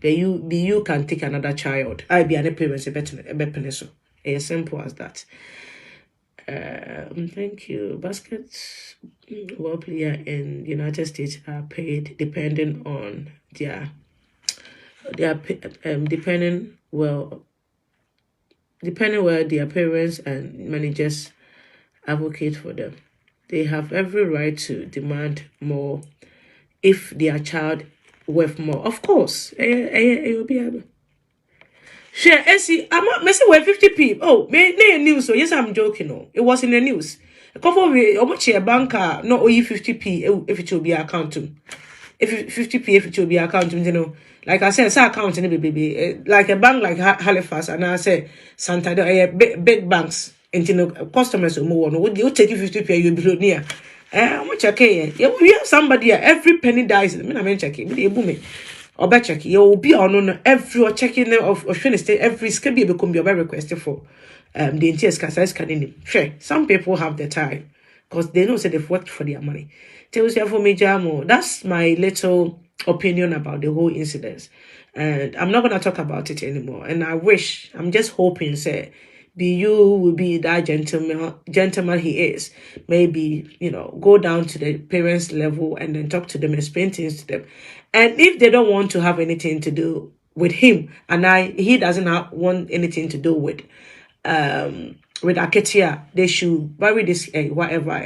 But you can take another child. I be an parents a better so. As simple as that. Thank you. Baskets well player in the United States are paid depending on depending where their parents and managers advocate for them. they have every right to demand more if their child worth more. Of course, it will be able. Share, see, I'm not messing with 50p. Oh, me news. So yes, I'm joking. No, it was in the news. A couple of a banker, not only 50p if it will be account. If 50p if it will be account, you know. Like I said, it's account in the baby. Like a bank like Halifax, and I say Santander, big banks, and you know, customers more. Would you take you 50p? You'll be near. How much okay? Yeah, we have somebody every penny dies. I mean, I'm checking. Be booming. Or better check. You will be on every or checking of State every scheme become your request for the NTS Casas can sure. Some people have the time because they know say they've worked for their money. Tell you for me, Jamo. That's my little opinion about the whole incident. And I'm not gonna talk about it anymore. And I'm just hoping say Bayou will be that gentleman he is. Maybe, you know, go down to the parents' level and then talk to them and explain things to them. And if they don't want to have anything to do with him, and he doesn't want anything to do with Akete, they should bury this whatever.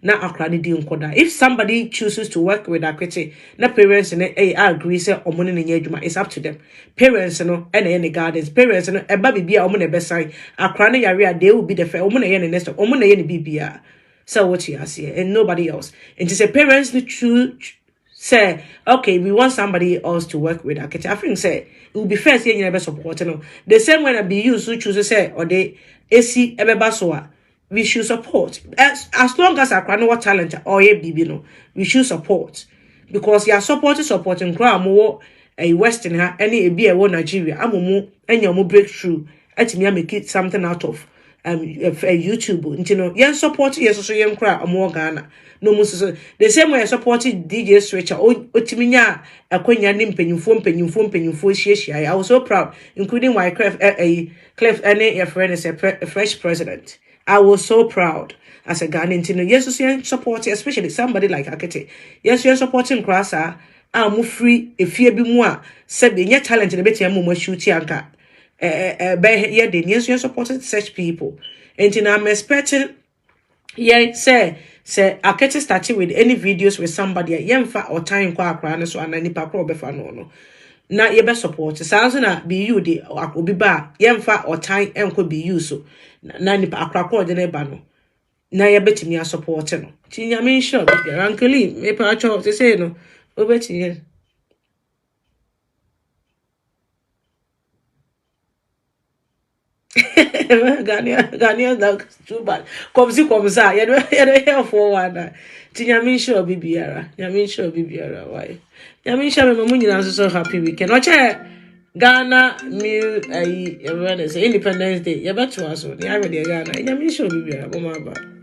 Na akrani di nkoda. If somebody chooses to work with Akete, na parents agree say omone ne adwuma, it's up to them. Parents no and gardens. Parents no eba bibia omone be sign. Akrani yare they will be the fair omone ne next omone ne bibia. So what you see and nobody else. And to say parents the true say okay, we want somebody else to work with Akete. I think say it will be fair say you never support no. The same when I be used to choose say or they AC ebeba so we should support as long as our crowd talent or a baby no we should support because you are supporting crowd more a western her any be a Nigeria amumu any more breakthrough at me make it something out of YouTube you know yen support yes so yen crowd more Ghana no most the same way I supported DJ Stretcher otiminya akonya ni mpanyimfo hia I was so proud including Wyclef Cliff any your friend is a fresh president. I was so proud as a Ghanaian. Yes, you're supporting, especially somebody like Akete. Yes, you're supporting Krasa. I'm free if you be more. Said your talent in a bit more shoot yanka. Yes, you're supporting such people. And I'm expecting, yeah, say Akete started with any videos with somebody, yemfa or time kwa krana so and any papa no. Na ye be support sounds na be you de obi ba yemfa or time enko be you so na ni akrakọ de na ba no na ye betimi a support no ti nyame sure be rankly me pa cho te say no obeti Ghanaian that's too bad come sa ye no here for one ti nyame sure be biara nyame sure be biara why nyame sure me mu nyina so happy weekend oche Ghana meal everyone say Independence Day. You better also. The already Ghana. You mean sure be biara.